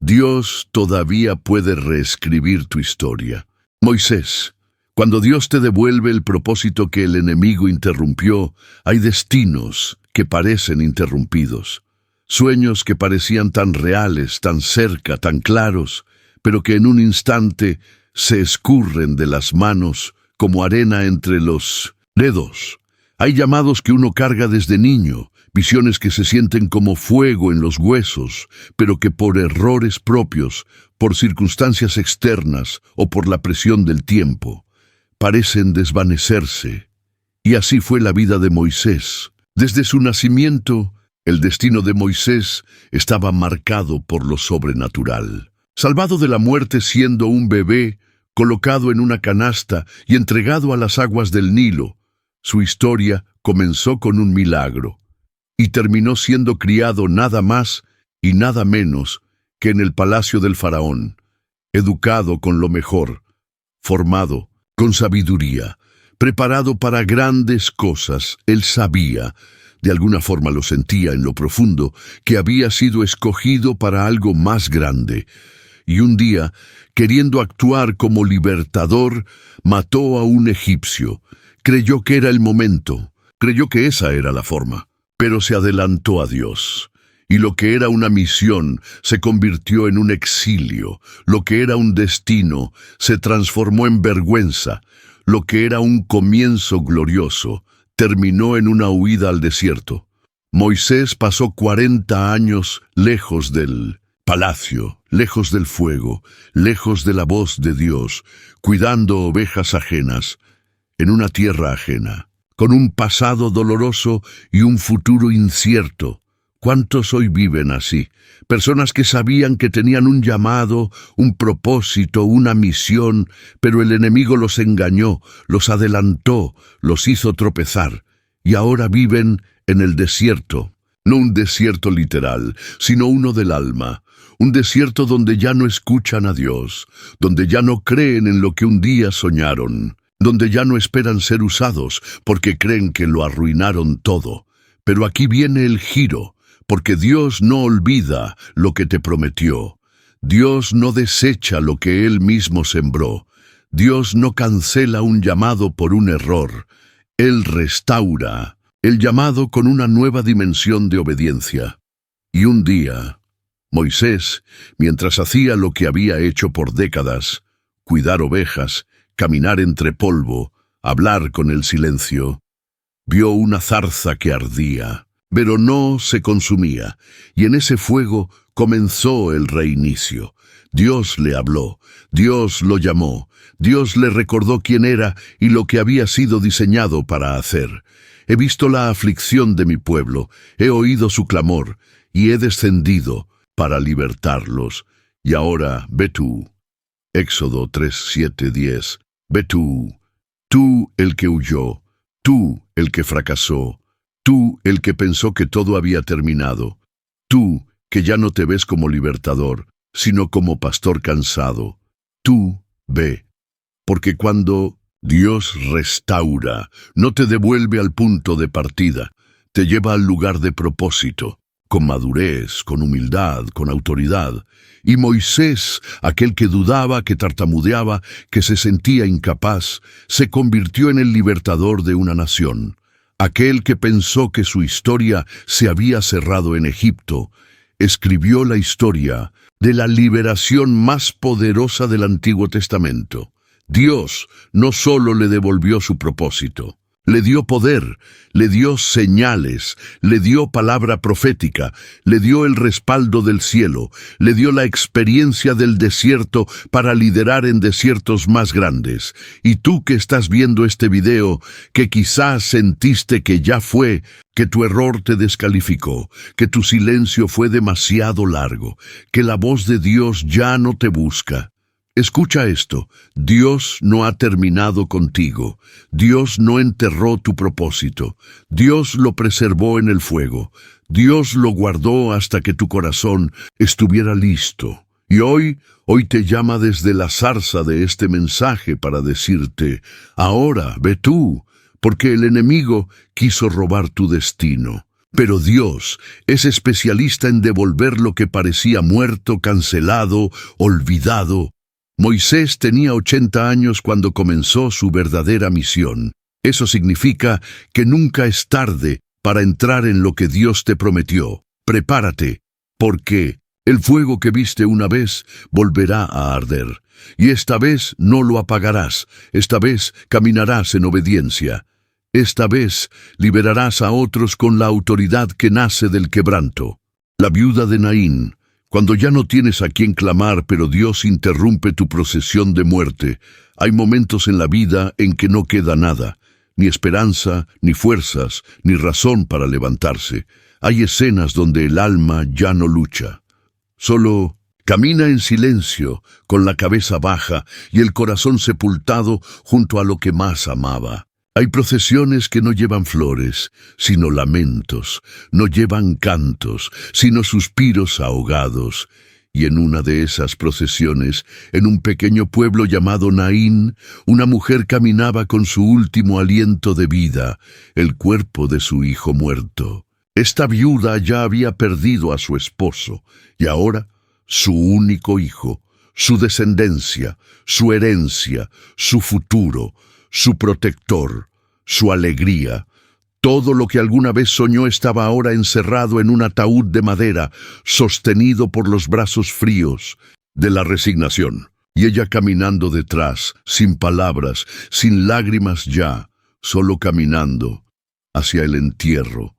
Dios todavía puede reescribir tu historia. Moisés, cuando Dios te devuelve el propósito que el enemigo interrumpió, hay destinos que parecen interrumpidos, sueños que parecían tan reales, tan cerca, tan claros, pero que en un instante se escurren de las manos como arena entre los dedos. Hay llamados que uno carga desde niño, visiones que se sienten como fuego en los huesos, pero que por errores propios, por circunstancias externas o por la presión del tiempo, parecen desvanecerse. Y así fue la vida de Moisés. Desde su nacimiento, el destino de Moisés estaba marcado por lo sobrenatural. Salvado de la muerte siendo un bebé, colocado en una canasta y entregado a las aguas del Nilo, su historia comenzó con un milagro y terminó siendo criado nada más y nada menos que en el palacio del faraón, educado con lo mejor, formado con sabiduría, preparado para grandes cosas. Él sabía, de alguna forma lo sentía en lo profundo, que había sido escogido para algo más grande. Y un día, queriendo actuar como libertador, mató a un egipcio. Creyó que era el momento, creyó que esa era la forma, pero se adelantó a Dios. Y lo que era una misión se convirtió en un exilio, lo que era un destino se transformó en vergüenza, lo que era un comienzo glorioso terminó en una huida al desierto. Moisés pasó 40 años lejos del palacio, lejos del fuego, lejos de la voz de Dios, cuidando ovejas ajenas, en una tierra ajena, con un pasado doloroso y un futuro incierto. ¿Cuántos hoy viven así? Personas que sabían que tenían un llamado, un propósito, una misión, pero el enemigo los engañó, los adelantó, los hizo tropezar, y ahora viven en el desierto. No un desierto literal, sino uno del alma. Un desierto donde ya no escuchan a Dios, donde ya no creen en lo que un día soñaron, donde ya no esperan ser usados porque creen que lo arruinaron todo. Pero aquí viene el giro, porque Dios no olvida lo que te prometió. Dios no desecha lo que Él mismo sembró. Dios no cancela un llamado por un error. Él restaura el llamado con una nueva dimensión de obediencia. Y un día, Moisés, mientras hacía lo que había hecho por décadas, cuidar ovejas, caminar entre polvo, hablar con el silencio, vio una zarza que ardía, pero no se consumía, y en ese fuego comenzó el reinicio. Dios le habló, Dios lo llamó, Dios le recordó quién era y lo que había sido diseñado para hacer. He visto la aflicción de mi pueblo, he oído su clamor, y he descendido para libertarlos. Y ahora, ve tú, Éxodo 3, 7, 10. Ve tú el que huyó, tú el que fracasó, tú el que pensó que todo había terminado, tú que ya no te ves como libertador, sino como pastor cansado. Tú ve, porque cuando Dios restaura, no te devuelve al punto de partida, te lleva al lugar de propósito, con madurez, con humildad, con autoridad. Y Moisés, aquel que dudaba, que tartamudeaba, que se sentía incapaz, se convirtió en el libertador de una nación. Aquel que pensó que su historia se había cerrado en Egipto, escribió la historia de la liberación más poderosa del Antiguo Testamento. Dios no solo le devolvió su propósito, le dio poder, le dio señales, le dio palabra profética, le dio el respaldo del cielo, le dio la experiencia del desierto para liderar en desiertos más grandes. Y tú que estás viendo este video, que quizás sentiste que ya fue, que tu error te descalificó, que tu silencio fue demasiado largo, que la voz de Dios ya no te busca. Escucha esto, Dios no ha terminado contigo, Dios no enterró tu propósito, Dios lo preservó en el fuego, Dios lo guardó hasta que tu corazón estuviera listo. Y hoy te llama desde la zarza de este mensaje para decirte, ahora ve tú, porque el enemigo quiso robar tu destino. Pero Dios es especialista en devolver lo que parecía muerto, cancelado, olvidado. Moisés tenía 80 años cuando comenzó su verdadera misión. Eso significa que nunca es tarde para entrar en lo que Dios te prometió. Prepárate, porque el fuego que viste una vez volverá a arder. Y esta vez no lo apagarás, esta vez caminarás en obediencia. Esta vez liberarás a otros con la autoridad que nace del quebranto. La viuda de Naín, cuando ya no tienes a quien clamar, pero Dios interrumpe tu procesión de muerte, hay momentos en la vida en que no queda nada, ni esperanza, ni fuerzas, ni razón para levantarse. Hay escenas donde el alma ya no lucha. Solo camina en silencio, con la cabeza baja y el corazón sepultado junto a lo que más amaba. Hay procesiones que no llevan flores, sino lamentos, no llevan cantos, sino suspiros ahogados. Y en una de esas procesiones, en un pequeño pueblo llamado Naín, una mujer caminaba con su último aliento de vida, el cuerpo de su hijo muerto. Esta viuda ya había perdido a su esposo, y ahora su único hijo, su descendencia, su herencia, su futuro, su protector, su alegría, todo lo que alguna vez soñó estaba ahora encerrado en un ataúd de madera, sostenido por los brazos fríos de la resignación. Y ella caminando detrás, sin palabras, sin lágrimas ya, solo caminando hacia el entierro.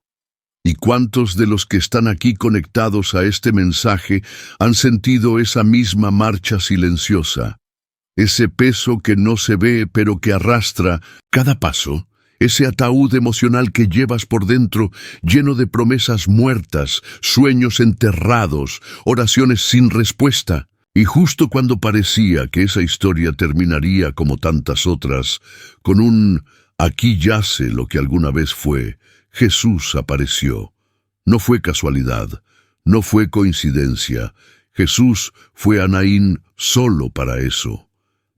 ¿Y cuántos de los que están aquí conectados a este mensaje han sentido esa misma marcha silenciosa? Ese peso que no se ve pero que arrastra cada paso, ese ataúd emocional que llevas por dentro, lleno de promesas muertas, sueños enterrados, oraciones sin respuesta. Y justo cuando parecía que esa historia terminaría como tantas otras, con un «aquí yace lo que alguna vez fue», Jesús apareció. No fue casualidad, no fue coincidencia. Jesús fue a Naín solo para eso,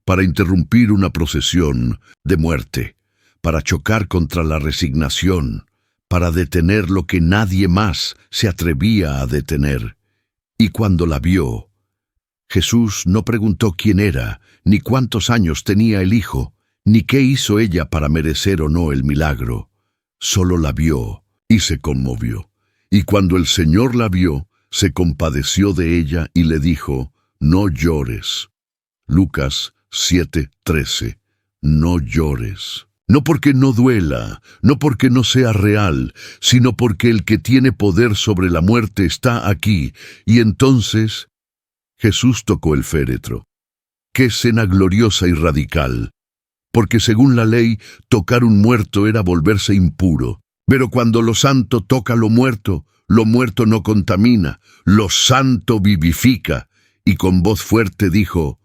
para interrumpir una procesión de muerte, para chocar contra la resignación, para detener lo que nadie más se atrevía a detener. Y cuando la vio, Jesús no preguntó quién era, ni cuántos años tenía el hijo, ni qué hizo ella para merecer o no el milagro. Solo la vio y se conmovió. Y cuando el Señor la vio, se compadeció de ella y le dijo, «No llores». Lucas 7:13. No llores. No porque no duela, no porque no sea real, sino porque el que tiene poder sobre la muerte está aquí. Y entonces Jesús tocó el féretro. ¡Qué escena gloriosa y radical! Porque según la ley, tocar un muerto era volverse impuro. Pero cuando lo santo toca lo muerto no contamina, lo santo vivifica. Y con voz fuerte dijo,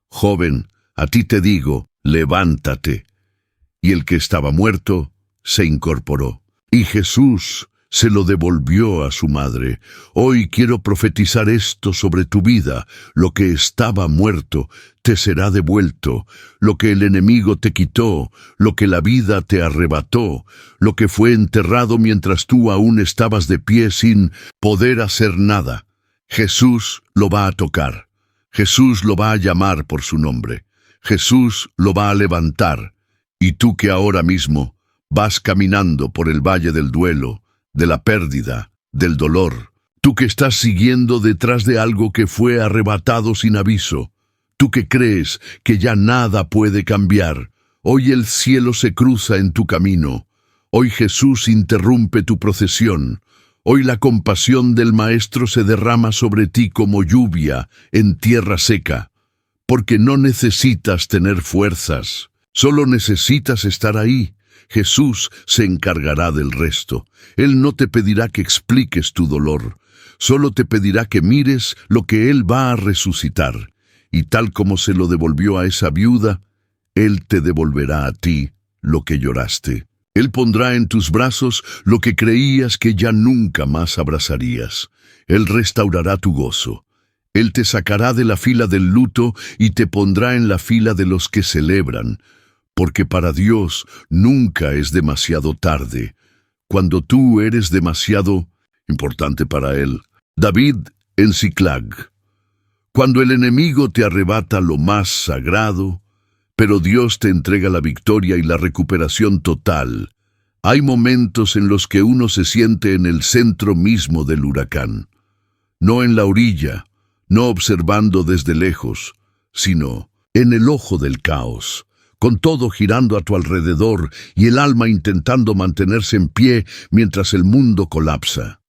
Joven, a ti te digo, levántate. Y el que estaba muerto se incorporó. Y Jesús se lo devolvió a su madre. Hoy quiero profetizar esto sobre tu vida. Lo que estaba muerto te será devuelto. Lo que el enemigo te quitó, lo que la vida te arrebató, lo que fue enterrado mientras tú aún estabas de pie sin poder hacer nada. Jesús lo va a tocar. Jesús lo va a llamar por su nombre. Jesús lo va a levantar. Y tú que ahora mismo vas caminando por el valle del duelo, de la pérdida, del dolor, tú que estás siguiendo detrás de algo que fue arrebatado sin aviso, tú que crees que ya nada puede cambiar, hoy el cielo se cruza en tu camino, hoy Jesús interrumpe tu procesión, hoy la compasión del Maestro se derrama sobre ti como lluvia en tierra seca, porque no necesitas tener fuerzas, solo necesitas estar ahí. Jesús se encargará del resto. Él no te pedirá que expliques tu dolor, solo te pedirá que mires lo que Él va a resucitar. Y tal como se lo devolvió a esa viuda, Él te devolverá a ti lo que lloraste. Él pondrá en tus brazos lo que creías que ya nunca más abrazarías. Él restaurará tu gozo. Él te sacará de la fila del luto y te pondrá en la fila de los que celebran. Porque para Dios nunca es demasiado tarde, cuando tú eres demasiado importante para Él. David en Ziklag. Cuando el enemigo te arrebata lo más sagrado, pero Dios te entrega la victoria y la recuperación total, hay momentos en los que uno se siente en el centro mismo del huracán, no en la orilla, no observando desde lejos, sino en el ojo del caos, con todo girando a tu alrededor y el alma intentando mantenerse en pie mientras el mundo colapsa.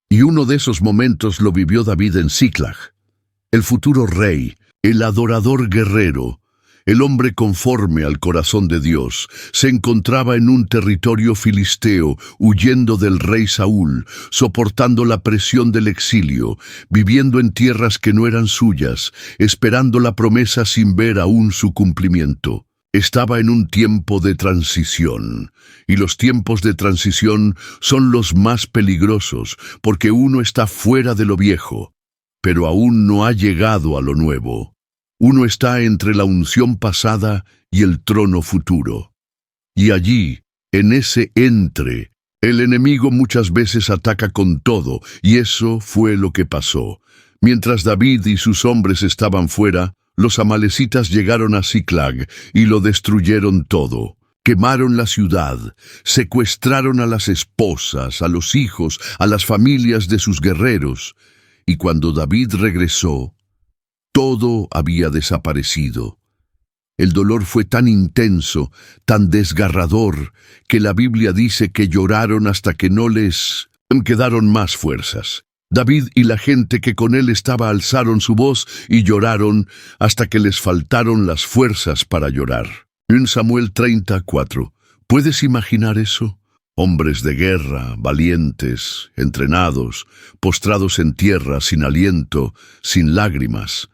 Y uno de esos momentos lo vivió David en Ziklag. El futuro rey, el adorador guerrero, el hombre conforme al corazón de Dios, se encontraba en un territorio filisteo, huyendo del rey Saúl, soportando la presión del exilio, viviendo en tierras que no eran suyas, esperando la promesa sin ver aún su cumplimiento. Estaba en un tiempo de transición, y los tiempos de transición son los más peligrosos, porque uno está fuera de lo viejo, pero aún no ha llegado a lo nuevo. Uno está entre la unción pasada y el trono futuro. Y allí, en ese entre, el enemigo muchas veces ataca con todo, y eso fue lo que pasó. Mientras David y sus hombres estaban fuera, los amalecitas llegaron a Ziklag y lo destruyeron todo. Quemaron la ciudad, secuestraron a las esposas, a los hijos, a las familias de sus guerreros. Y cuando David regresó, todo había desaparecido. El dolor fue tan intenso, tan desgarrador, que la Biblia dice que lloraron hasta que no les quedaron más fuerzas. David y la gente que con él estaba alzaron su voz y lloraron hasta que les faltaron las fuerzas para llorar. En Samuel 34, ¿puedes imaginar eso? Hombres de guerra, valientes, entrenados, postrados en tierra, sin aliento, sin lágrimas.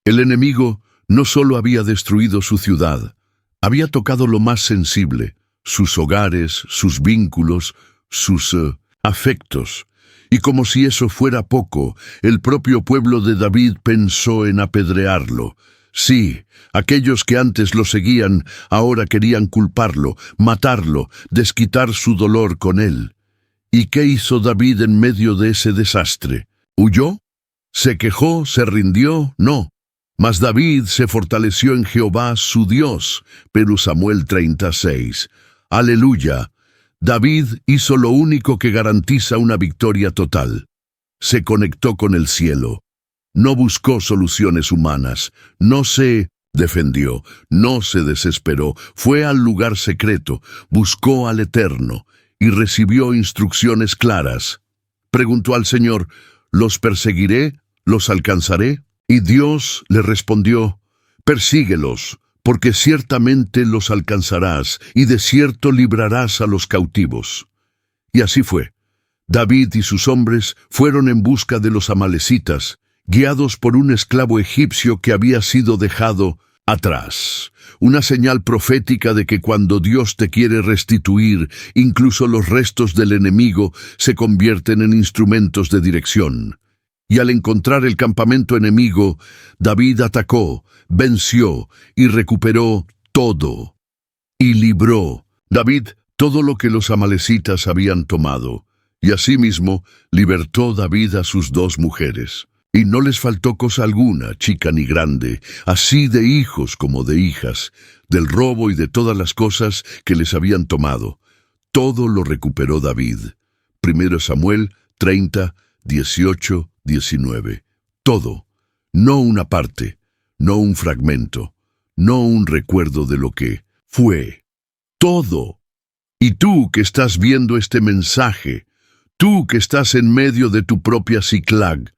El enemigo no solo había destruido su ciudad, había tocado lo más sensible, sus hogares, sus vínculos, sus afectos. Y como si eso fuera poco, el propio pueblo de David pensó en apedrearlo. Sí, aquellos que antes lo seguían, ahora querían culparlo, matarlo, desquitar su dolor con él. ¿Y qué hizo David en medio de ese desastre? ¿Huyó? ¿Se quejó? ¿Se rindió? No. Mas David se fortaleció en Jehová su Dios. Pero Samuel 36. Aleluya. David hizo lo único que garantiza una victoria total. Se conectó con el cielo. No buscó soluciones humanas. No se defendió. No se desesperó. Fue al lugar secreto. Buscó al Eterno y recibió instrucciones claras. Preguntó al Señor, ¿los perseguiré? ¿Los alcanzaré? Y Dios le respondió, persíguelos, porque ciertamente los alcanzarás, y de cierto librarás a los cautivos. Y así fue. David y sus hombres fueron en busca de los amalecitas, guiados por un esclavo egipcio que había sido dejado atrás. Una señal profética de que cuando Dios te quiere restituir, incluso los restos del enemigo se convierten en instrumentos de dirección. Y al encontrar el campamento enemigo, David atacó, venció y recuperó todo. Y libró David todo lo que los amalecitas habían tomado. Y asimismo libertó David a sus 2 mujeres. Y no les faltó cosa alguna, chica ni grande, así de hijos como de hijas, del robo y de todas las cosas que les habían tomado. Todo lo recuperó David. 1 Samuel 30, 18, 19. Todo, no una parte, no un fragmento, no un recuerdo de lo que fue. Todo. Y tú que estás viendo este mensaje, tú que estás en medio de tu propia Ziklag,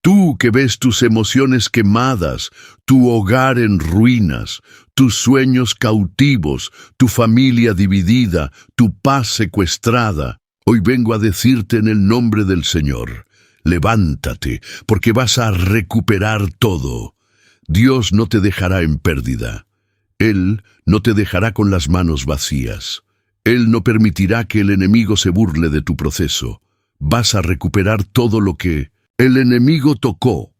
tú que ves tus emociones quemadas, tu hogar en ruinas, tus sueños cautivos, tu familia dividida, tu paz secuestrada, hoy vengo a decirte en el nombre del Señor, levántate, porque vas a recuperar todo. Dios no te dejará en pérdida. Él no te dejará con las manos vacías. Él no permitirá que el enemigo se burle de tu proceso. Vas a recuperar todo lo que el enemigo tocó,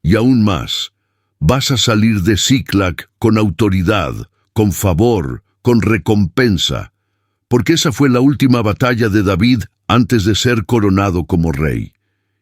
y aún más, vas a salir de Ziklag con autoridad, con favor, con recompensa, porque esa fue la última batalla de David antes de ser coronado como rey.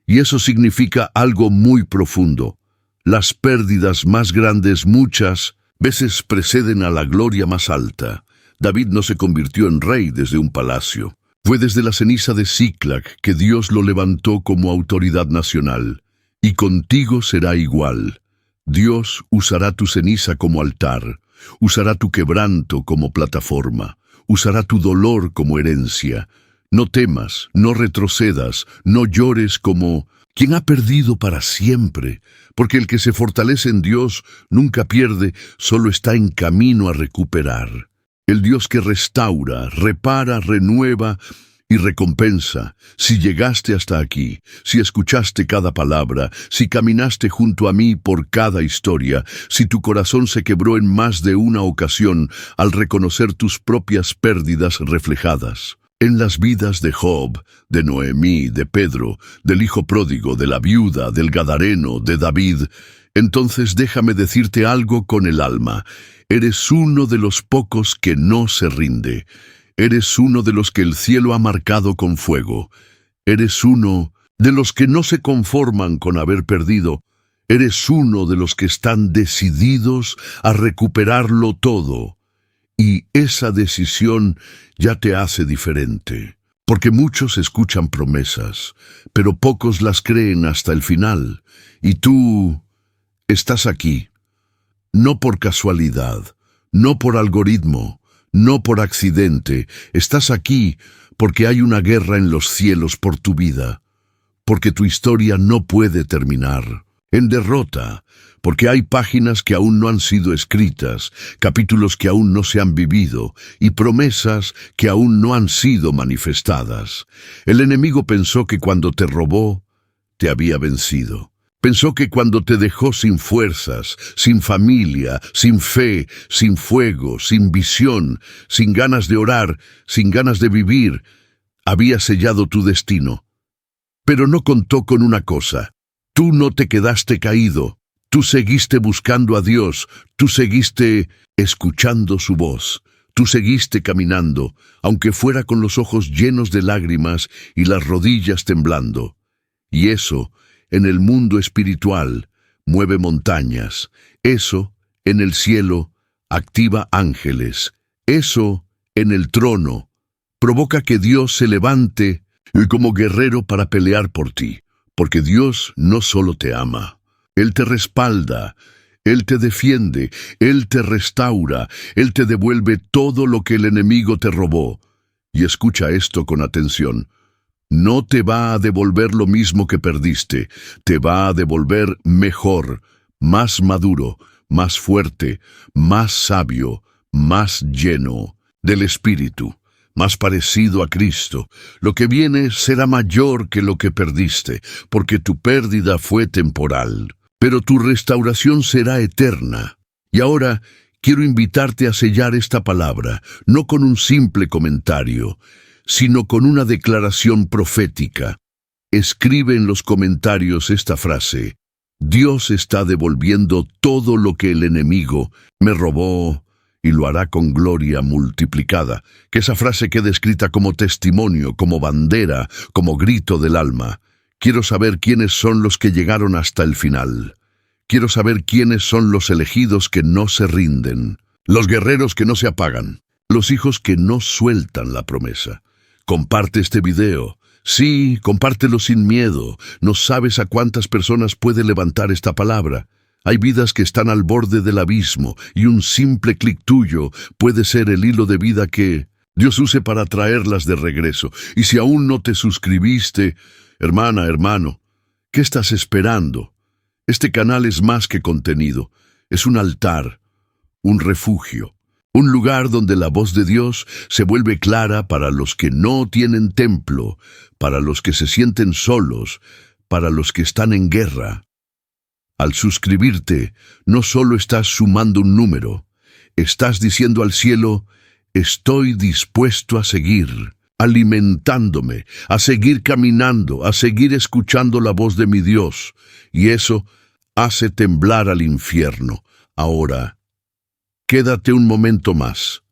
Y eso significa algo muy profundo. Las pérdidas más grandes muchas veces preceden a la gloria más alta. David no se convirtió en rey desde un palacio. Fue desde la ceniza de Ziklag que Dios lo levantó como autoridad nacional. Y contigo será igual. Dios usará tu ceniza como altar, usará tu quebranto como plataforma, usará tu dolor como herencia. No temas, no retrocedas, no llores como quien ha perdido para siempre, porque el que se fortalece en Dios nunca pierde, solo está en camino a recuperar. El Dios que restaura, repara, renueva y recompensa. Si llegaste hasta aquí, si escuchaste cada palabra, si caminaste junto a mí por cada historia, si tu corazón se quebró en más de una ocasión al reconocer tus propias pérdidas reflejadas en las vidas de Job, de Noemí, de Pedro, del hijo pródigo, de la viuda, del gadareno, de David, entonces déjame decirte algo con el alma. Eres uno de los pocos que no se rinde. Eres uno de los que el cielo ha marcado con fuego. Eres uno de los que no se conforman con haber perdido. Eres uno de los que están decididos a recuperarlo todo. Y esa decisión ya te hace diferente. Porque muchos escuchan promesas, pero pocos las creen hasta el final. Y tú estás aquí. No por casualidad, no por algoritmo, no por accidente. Estás aquí porque hay una guerra en los cielos por tu vida, porque tu historia no puede terminar en derrota, porque hay páginas que aún no han sido escritas, capítulos que aún no se han vivido y promesas que aún no han sido manifestadas. El enemigo pensó que cuando te robó, te había vencido. Pensó que cuando te dejó sin fuerzas, sin familia, sin fe, sin fuego, sin visión, sin ganas de orar, sin ganas de vivir, había sellado tu destino. Pero no contó con una cosa. Tú no te quedaste caído. Tú seguiste buscando a Dios. Tú seguiste escuchando su voz. Tú seguiste caminando, aunque fuera con los ojos llenos de lágrimas y las rodillas temblando. Y eso, en el mundo espiritual, mueve montañas. Eso, en el cielo, activa ángeles. Eso, en el trono, provoca que Dios se levante como guerrero para pelear por ti. Porque Dios no solo te ama, Él te respalda, Él te defiende, Él te restaura, Él te devuelve todo lo que el enemigo te robó. Y escucha esto con atención. No te va a devolver lo mismo que perdiste, te va a devolver mejor, más maduro, más fuerte, más sabio, más lleno del Espíritu. más parecido a Cristo. Lo que viene será mayor que lo que perdiste, porque tu pérdida fue temporal, pero tu restauración será eterna. Y ahora quiero invitarte a sellar esta palabra, no con un simple comentario, sino con una declaración profética. Escribe en los comentarios esta frase: Dios está devolviendo todo lo que el enemigo me robó y lo hará con gloria multiplicada. Que esa frase quede escrita como testimonio, como bandera, como grito del alma. Quiero saber quiénes son los que llegaron hasta el final. Quiero saber quiénes son los elegidos que no se rinden, los guerreros que no se apagan, los hijos que no sueltan la promesa. Comparte este video. Sí, compártelo sin miedo. No sabes a cuántas personas puede levantar esta palabra. Hay vidas que están al borde del abismo y un simple clic tuyo puede ser el hilo de vida que Dios use para traerlas de regreso. Y si aún no te suscribiste, hermana, hermano, ¿qué estás esperando? Este canal es más que contenido. Es un altar, un refugio, un lugar donde la voz de Dios se vuelve clara para los que no tienen templo, para los que se sienten solos, para los que están en guerra. Al suscribirte, no solo estás sumando un número, estás diciendo al cielo: estoy dispuesto a seguir, alimentándome, a seguir caminando, a seguir escuchando la voz de mi Dios. Y eso hace temblar al infierno. Ahora, quédate un momento más.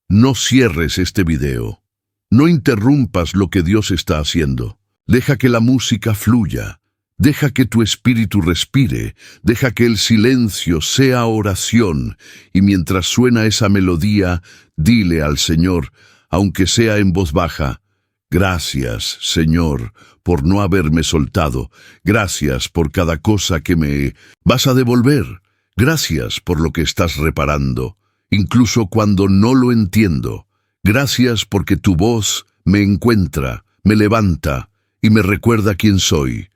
No cierres este video. No interrumpas lo que Dios está haciendo. Deja que la música fluya. Deja que tu espíritu respire, deja que el silencio sea oración, y mientras suena esa melodía, dile al Señor, aunque sea en voz baja: gracias, Señor, por no haberme soltado. Gracias por cada cosa que me vas a devolver. Gracias por lo que estás reparando, incluso cuando no lo entiendo. Gracias porque tu voz me encuentra, me levanta y me recuerda quién soy.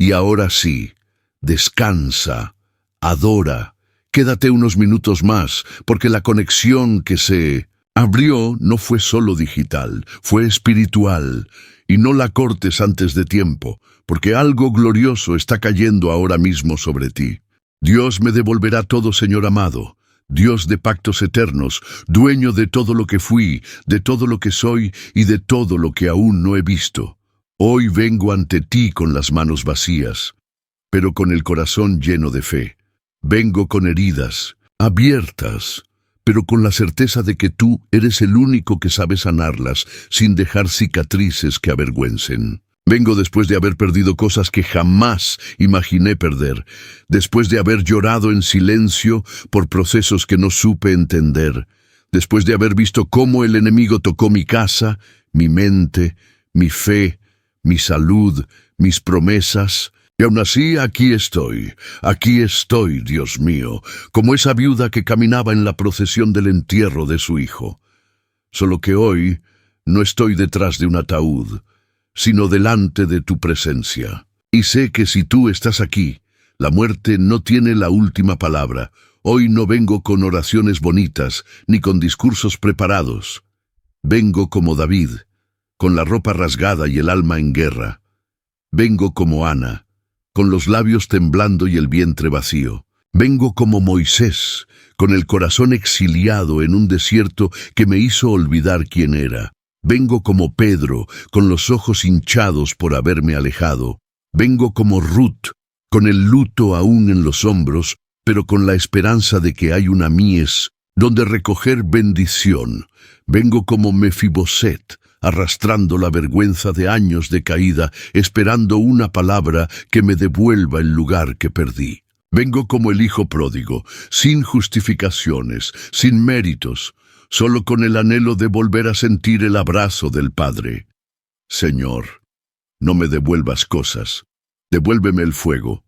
Y ahora sí, descansa, adora, quédate unos minutos más, porque la conexión que se abrió no fue solo digital, fue espiritual, y no la cortes antes de tiempo, porque algo glorioso está cayendo ahora mismo sobre ti. Dios me devolverá todo, Señor amado, Dios de pactos eternos, dueño de todo lo que fui, de todo lo que soy y de todo lo que aún no he visto. Hoy vengo ante ti con las manos vacías, pero con el corazón lleno de fe. Vengo con heridas, abiertas, pero con la certeza de que tú eres el único que sabe sanarlas sin dejar cicatrices que avergüencen. Vengo después de haber perdido cosas que jamás imaginé perder, después de haber llorado en silencio por procesos que no supe entender, después de haber visto cómo el enemigo tocó mi casa, mi mente, mi fe, mi salud, mis promesas, y aún así aquí estoy, Dios mío, como esa viuda que caminaba en la procesión del entierro de su hijo. Solo que hoy no estoy detrás de un ataúd, sino delante de tu presencia. Y sé que si tú estás aquí, la muerte no tiene la última palabra. Hoy no vengo con oraciones bonitas, ni con discursos preparados. Vengo como David, con la ropa rasgada y el alma en guerra. Vengo como Ana, con los labios temblando y el vientre vacío. Vengo como Moisés, con el corazón exiliado en un desierto que me hizo olvidar quién era. Vengo como Pedro, con los ojos hinchados por haberme alejado. Vengo como Ruth, con el luto aún en los hombros, pero con la esperanza de que hay una mies donde recoger bendición. Vengo como Mefiboset, arrastrando la vergüenza de años de caída, esperando una palabra que me devuelva el lugar que perdí. Vengo como el hijo pródigo, sin justificaciones, sin méritos, solo con el anhelo de volver a sentir el abrazo del Padre. Señor, no me devuelvas cosas, devuélveme el fuego,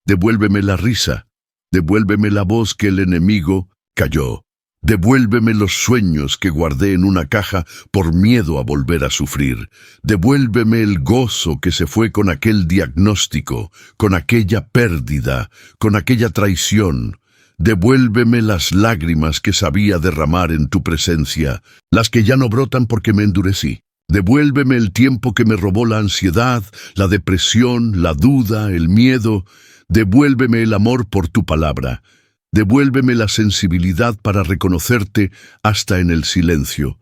devuélveme la risa, devuélveme la voz que el enemigo calló. Devuélveme los sueños que guardé en una caja por miedo a volver a sufrir. Devuélveme el gozo que se fue con aquel diagnóstico, con aquella pérdida, con aquella traición. Devuélveme las lágrimas que sabía derramar en tu presencia, las que ya no brotan porque me endurecí. Devuélveme el tiempo que me robó la ansiedad, la depresión, la duda, el miedo. Devuélveme el amor por tu palabra. Devuélveme la sensibilidad para reconocerte hasta en el silencio.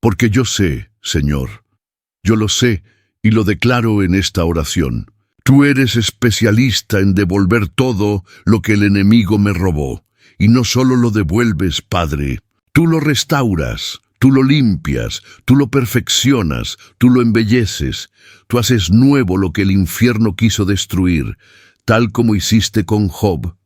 Porque yo sé, Señor, yo lo sé y lo declaro en esta oración. Tú eres especialista en devolver todo lo que el enemigo me robó. Y no solo lo devuelves, Padre, tú lo restauras, tú lo limpias, tú lo perfeccionas, tú lo embelleces. Tú haces nuevo lo que el infierno quiso destruir, tal como hiciste con Job,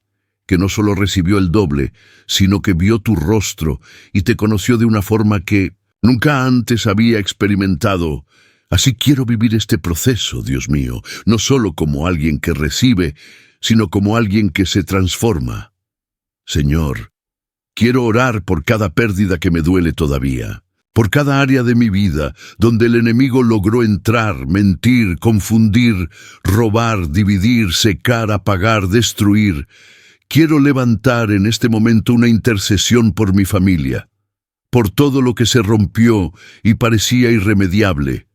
que no solo recibió el doble, sino que vio tu rostro y te conoció de una forma que nunca antes había experimentado. Así quiero vivir este proceso, Dios mío, no solo como alguien que recibe, sino como alguien que se transforma. Señor, quiero orar por cada pérdida que me duele todavía, por cada área de mi vida donde el enemigo logró entrar, mentir, confundir, robar, dividir, secar, apagar, destruir. Quiero levantar en este momento una intercesión por mi familia, por todo lo que se rompió y parecía irremediable,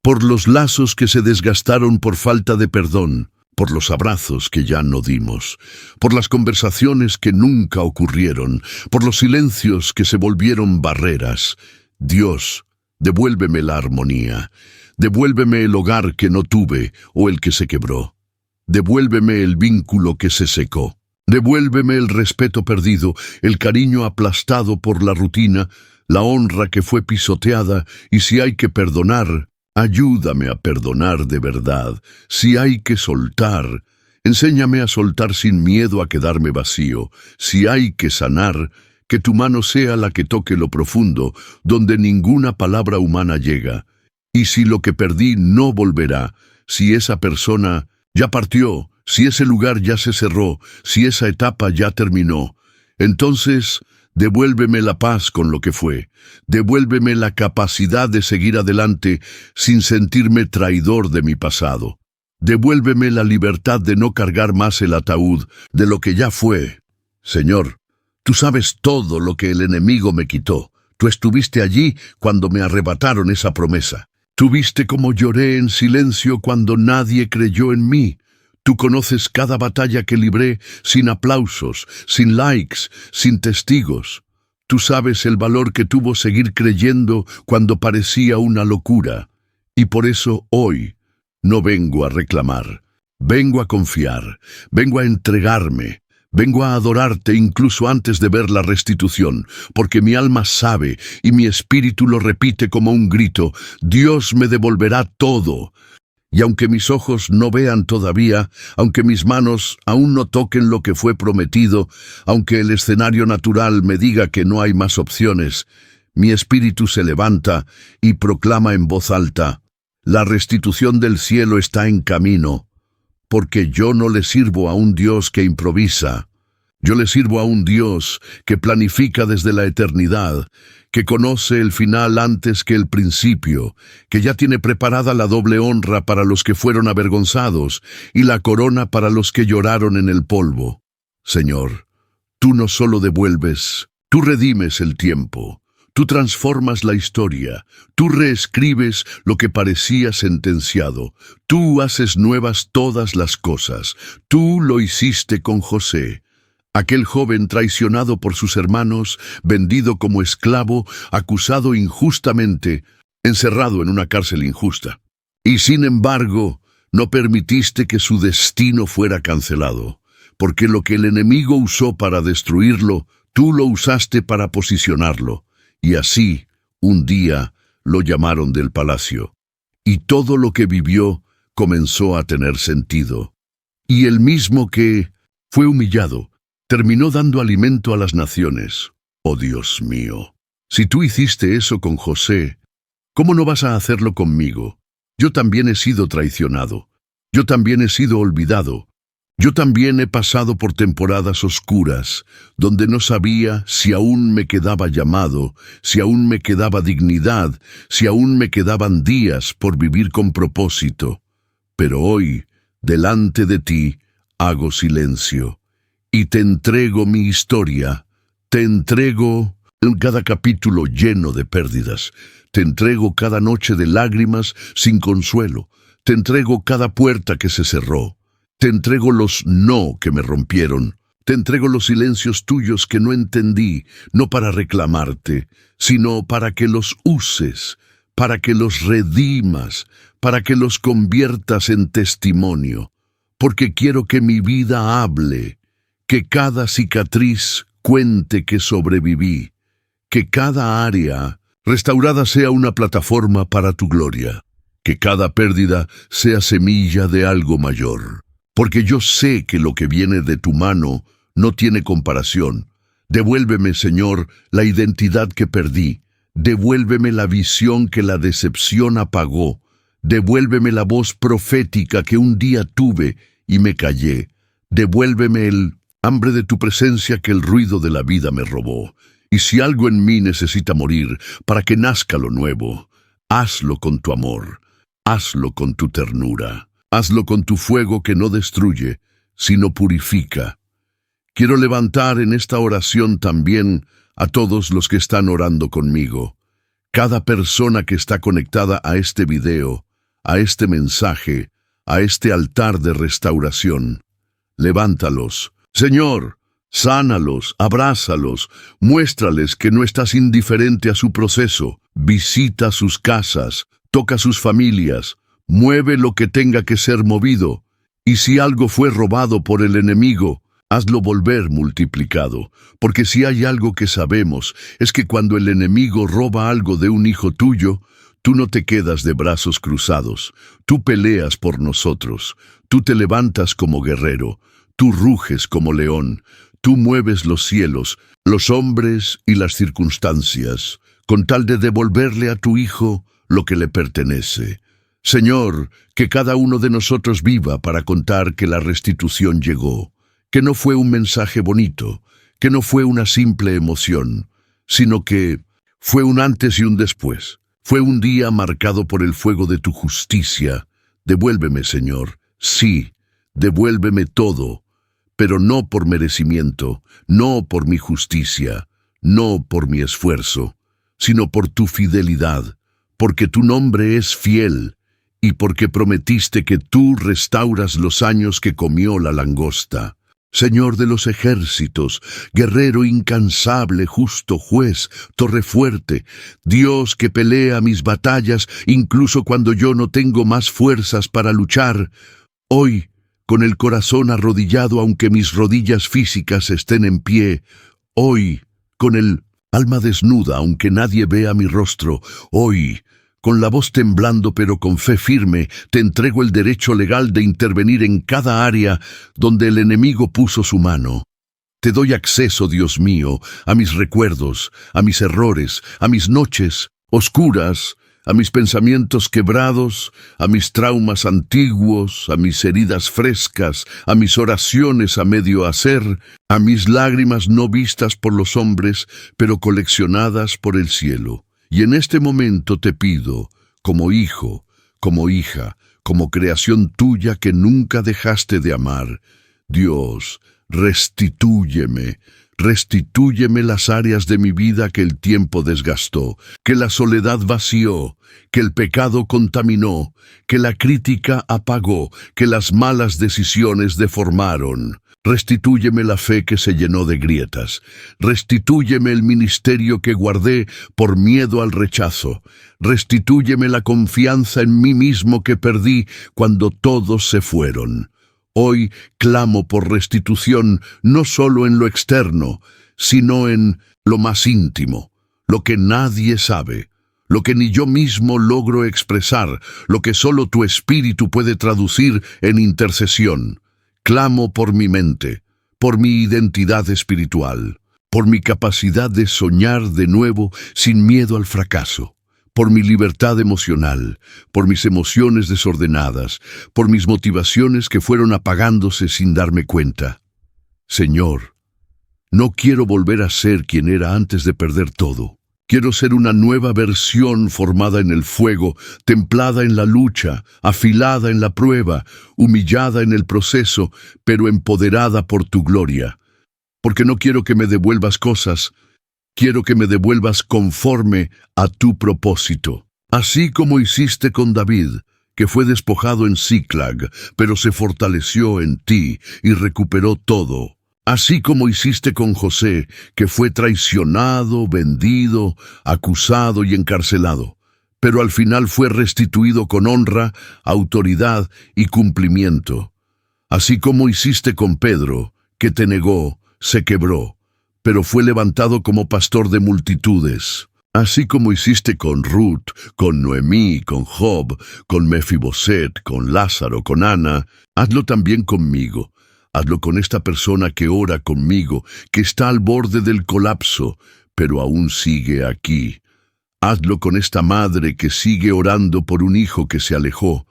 por los lazos que se desgastaron por falta de perdón, por los abrazos que ya no dimos, por las conversaciones que nunca ocurrieron, por los silencios que se volvieron barreras. Dios, devuélveme la armonía, devuélveme el hogar que no tuve o el que se quebró, devuélveme el vínculo que se secó, devuélveme el respeto perdido, el cariño aplastado por la rutina, la honra que fue pisoteada, y si hay que perdonar, ayúdame a perdonar de verdad. Si hay que soltar, enséñame a soltar sin miedo a quedarme vacío. Si hay que sanar, que tu mano sea la que toque lo profundo, donde ninguna palabra humana llega. Y si lo que perdí no volverá, si esa persona ya partió, si ese lugar ya se cerró, si esa etapa ya terminó, entonces devuélveme la paz con lo que fue. Devuélveme la capacidad de seguir adelante sin sentirme traidor de mi pasado. Devuélveme la libertad de no cargar más el ataúd de lo que ya fue. Señor, tú sabes todo lo que el enemigo me quitó. Tú estuviste allí cuando me arrebataron esa promesa. Tú viste cómo lloré en silencio cuando nadie creyó en mí. Tú conoces cada batalla que libré sin aplausos, sin likes, sin testigos. Tú sabes el valor que tuvo seguir creyendo cuando parecía una locura. Y por eso hoy no vengo a reclamar, vengo a confiar, vengo a entregarme, vengo a adorarte incluso antes de ver la restitución, porque mi alma sabe y mi espíritu lo repite como un grito: Dios me devolverá todo. Y aunque mis ojos no vean todavía, aunque mis manos aún no toquen lo que fue prometido, aunque el escenario natural me diga que no hay más opciones, mi espíritu se levanta y proclama en voz alta: la restitución del cielo está en camino, porque yo no le sirvo a un Dios que improvisa. Yo le sirvo a un Dios que planifica desde la eternidad, que conoce el final antes que el principio, que ya tiene preparada la doble honra para los que fueron avergonzados y la corona para los que lloraron en el polvo. Señor, tú no solo devuelves, tú redimes el tiempo, tú transformas la historia, tú reescribes lo que parecía sentenciado, tú haces nuevas todas las cosas. Tú lo hiciste con José, aquel joven traicionado por sus hermanos, vendido como esclavo, acusado injustamente, encerrado en una cárcel injusta. Y sin embargo, no permitiste que su destino fuera cancelado, porque lo que el enemigo usó para destruirlo, tú lo usaste para posicionarlo. Y así, un día, lo llamaron del palacio. Y todo lo que vivió comenzó a tener sentido. Y el mismo que fue humillado, terminó dando alimento a las naciones. Oh Dios mío, si tú hiciste eso con José, ¿cómo no vas a hacerlo conmigo? Yo también he sido traicionado. Yo también he sido olvidado. Yo también he pasado por temporadas oscuras, donde no sabía si aún me quedaba llamado, si aún me quedaba dignidad, si aún me quedaban días por vivir con propósito. Pero hoy, delante de ti, hago silencio. y te entrego mi historia. Te entrego cada capítulo lleno de pérdidas. Te entrego cada noche de lágrimas sin consuelo. Te entrego cada puerta que se cerró. Te entrego los no que me rompieron. Te entrego los silencios tuyos que no entendí, no para reclamarte, sino para que los uses, para que los redimas, para que los conviertas en testimonio. Porque quiero que mi vida hable, que cada cicatriz cuente que sobreviví, que cada área restaurada sea una plataforma para tu gloria, que cada pérdida sea semilla de algo mayor. Porque yo sé que lo que viene de tu mano no tiene comparación. Devuélveme, Señor, la identidad que perdí. Devuélveme la visión que la decepción apagó. Devuélveme la voz profética que un día tuve y me callé. Devuélveme el hambre de tu presencia que el ruido de la vida me robó. Y si algo en mí necesita morir para que nazca lo nuevo, hazlo con tu amor, hazlo con tu ternura, hazlo con tu fuego que no destruye, sino purifica. Quiero levantar en esta oración también a todos los que están orando conmigo. Cada persona que está conectada a este video, a este mensaje, a este altar de restauración. Levántalos. Señor, sánalos, abrázalos, muéstrales que no estás indiferente a su proceso. Visita sus casas, toca sus familias, mueve lo que tenga que ser movido. Y si algo fue robado por el enemigo, hazlo volver multiplicado, porque si hay algo que sabemos, es que cuando el enemigo roba algo de un hijo tuyo, tú no te quedas de brazos cruzados, tú peleas por nosotros, tú te levantas como guerrero, tú ruges como león, tú mueves los cielos, los hombres y las circunstancias, con tal de devolverle a tu hijo lo que le pertenece. Señor, que cada uno de nosotros viva para contar que la restitución llegó, que no fue un mensaje bonito, que no fue una simple emoción, sino que fue un antes y un después. Fue un día marcado por el fuego de tu justicia. Devuélveme, Señor, sí, devuélveme todo, pero no por merecimiento, no por mi justicia, no por mi esfuerzo, sino por tu fidelidad, porque tu nombre es fiel y porque prometiste que tú restauras los años que comió la langosta. Señor de los ejércitos, guerrero incansable, justo juez, torre fuerte, Dios que pelea mis batallas incluso cuando yo no tengo más fuerzas para luchar, hoy, con el corazón arrodillado aunque mis rodillas físicas estén en pie, hoy, con el alma desnuda aunque nadie vea mi rostro, hoy, con la voz temblando pero con fe firme, te entrego el derecho legal de intervenir en cada área donde el enemigo puso su mano. Te doy acceso, Dios mío, a mis recuerdos, a mis errores, a mis noches oscuras, a mis pensamientos quebrados, a mis traumas antiguos, a mis heridas frescas, a mis oraciones a medio hacer, a mis lágrimas no vistas por los hombres, pero coleccionadas por el cielo. Y en este momento te pido, como hijo, como hija, como creación tuya que nunca dejaste de amar, Dios, restitúyeme las áreas de mi vida que el tiempo desgastó, que la soledad vació, que el pecado contaminó, que la crítica apagó, que las malas decisiones deformaron. Restitúyeme la fe que se llenó de grietas. Restitúyeme el ministerio que guardé por miedo al rechazo. Restitúyeme la confianza en mí mismo que perdí cuando todos se fueron. Hoy clamo por restitución no solo en lo externo, sino en lo más íntimo, lo que nadie sabe, lo que ni yo mismo logro expresar, lo que solo tu Espíritu puede traducir en intercesión. Clamo por mi mente, por mi identidad espiritual, por mi capacidad de soñar de nuevo sin miedo al fracaso, por mi libertad emocional, por mis emociones desordenadas, por mis motivaciones que fueron apagándose sin darme cuenta. Señor, no quiero volver a ser quien era antes de perder todo. Quiero ser una nueva versión formada en el fuego, templada en la lucha, afilada en la prueba, humillada en el proceso, pero empoderada por tu gloria. Porque no quiero que me devuelvas cosas, quiero que me devuelvas conforme a tu propósito. Así como hiciste con David, que fue despojado en Siclag, pero se fortaleció en ti y recuperó todo. Así como hiciste con José, que fue traicionado, vendido, acusado y encarcelado, pero al final fue restituido con honra, autoridad y cumplimiento. Así como hiciste con Pedro, que te negó, se quebró, pero fue levantado como pastor de multitudes. Así como hiciste con Ruth, con Noemí, con Job, con Mefiboset, con Lázaro, con Ana, hazlo también conmigo. Hazlo con esta persona que ora conmigo, que está al borde del colapso, pero aún sigue aquí. Hazlo con esta madre que sigue orando por un hijo que se alejó.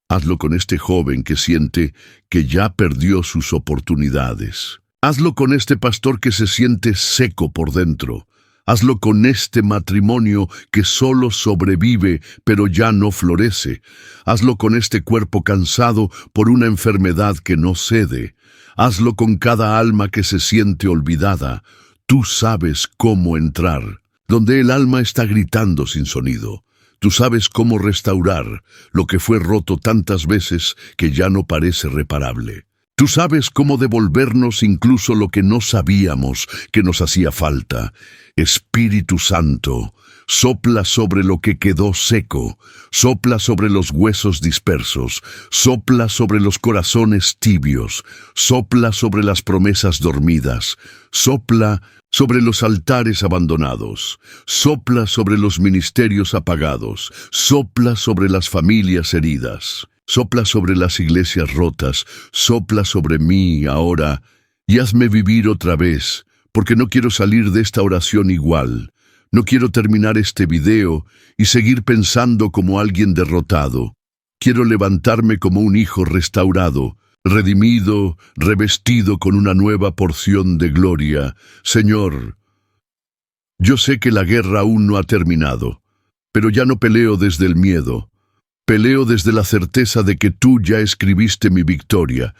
Hazlo con este joven que siente que ya perdió sus oportunidades. Hazlo con este pastor que se siente seco por dentro. Hazlo con este matrimonio que solo sobrevive, pero ya no florece. Hazlo con este cuerpo cansado por una enfermedad que no cede. Hazlo con cada alma que se siente olvidada. Tú sabes cómo entrar, donde el alma está gritando sin sonido. Tú sabes cómo restaurar lo que fue roto tantas veces que ya no parece reparable. Tú sabes cómo devolvernos incluso lo que no sabíamos que nos hacía falta. Espíritu Santo, sopla sobre lo que quedó seco, sopla sobre los huesos dispersos, sopla sobre los corazones tibios, sopla sobre las promesas dormidas, sopla sobre los altares abandonados, sopla sobre los ministerios apagados, sopla sobre las familias heridas. Sopla sobre las iglesias rotas, sopla sobre mí ahora, y hazme vivir otra vez, porque no quiero salir de esta oración igual. No quiero terminar este video y seguir pensando como alguien derrotado. Quiero levantarme como un hijo restaurado, redimido, revestido con una nueva porción de gloria. Señor, yo sé que la guerra aún no ha terminado, pero ya no peleo desde el miedo. Peleo desde la certeza de que tú ya escribiste mi victoria.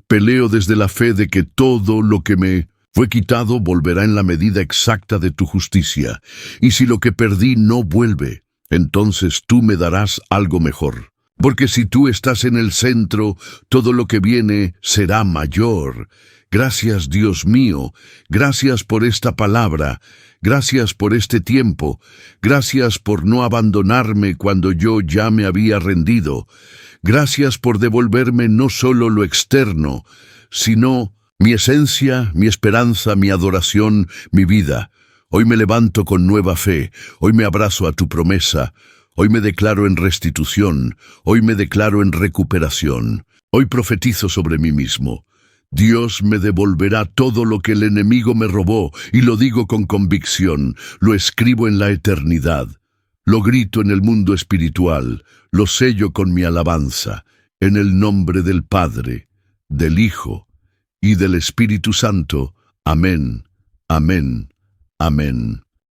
Peleo desde la fe de que todo lo que me fue quitado volverá en la medida exacta de tu justicia. Y si lo que perdí no vuelve, entonces tú me darás algo mejor. Porque si tú estás en el centro, todo lo que viene será mayor. Gracias, Dios mío, gracias por esta palabra, gracias por este tiempo, gracias por no abandonarme cuando yo ya me había rendido, gracias por devolverme no solo lo externo, sino mi esencia, mi esperanza, mi adoración, mi vida. Hoy me levanto con nueva fe, hoy me abrazo a tu promesa, hoy me declaro en restitución, hoy me declaro en recuperación, hoy profetizo sobre mí mismo. Dios me devolverá todo lo que el enemigo me robó, y lo digo con convicción, lo escribo en la eternidad, lo grito en el mundo espiritual, lo sello con mi alabanza, en el nombre del Padre, del Hijo y del Espíritu Santo. Amén, amén, amén.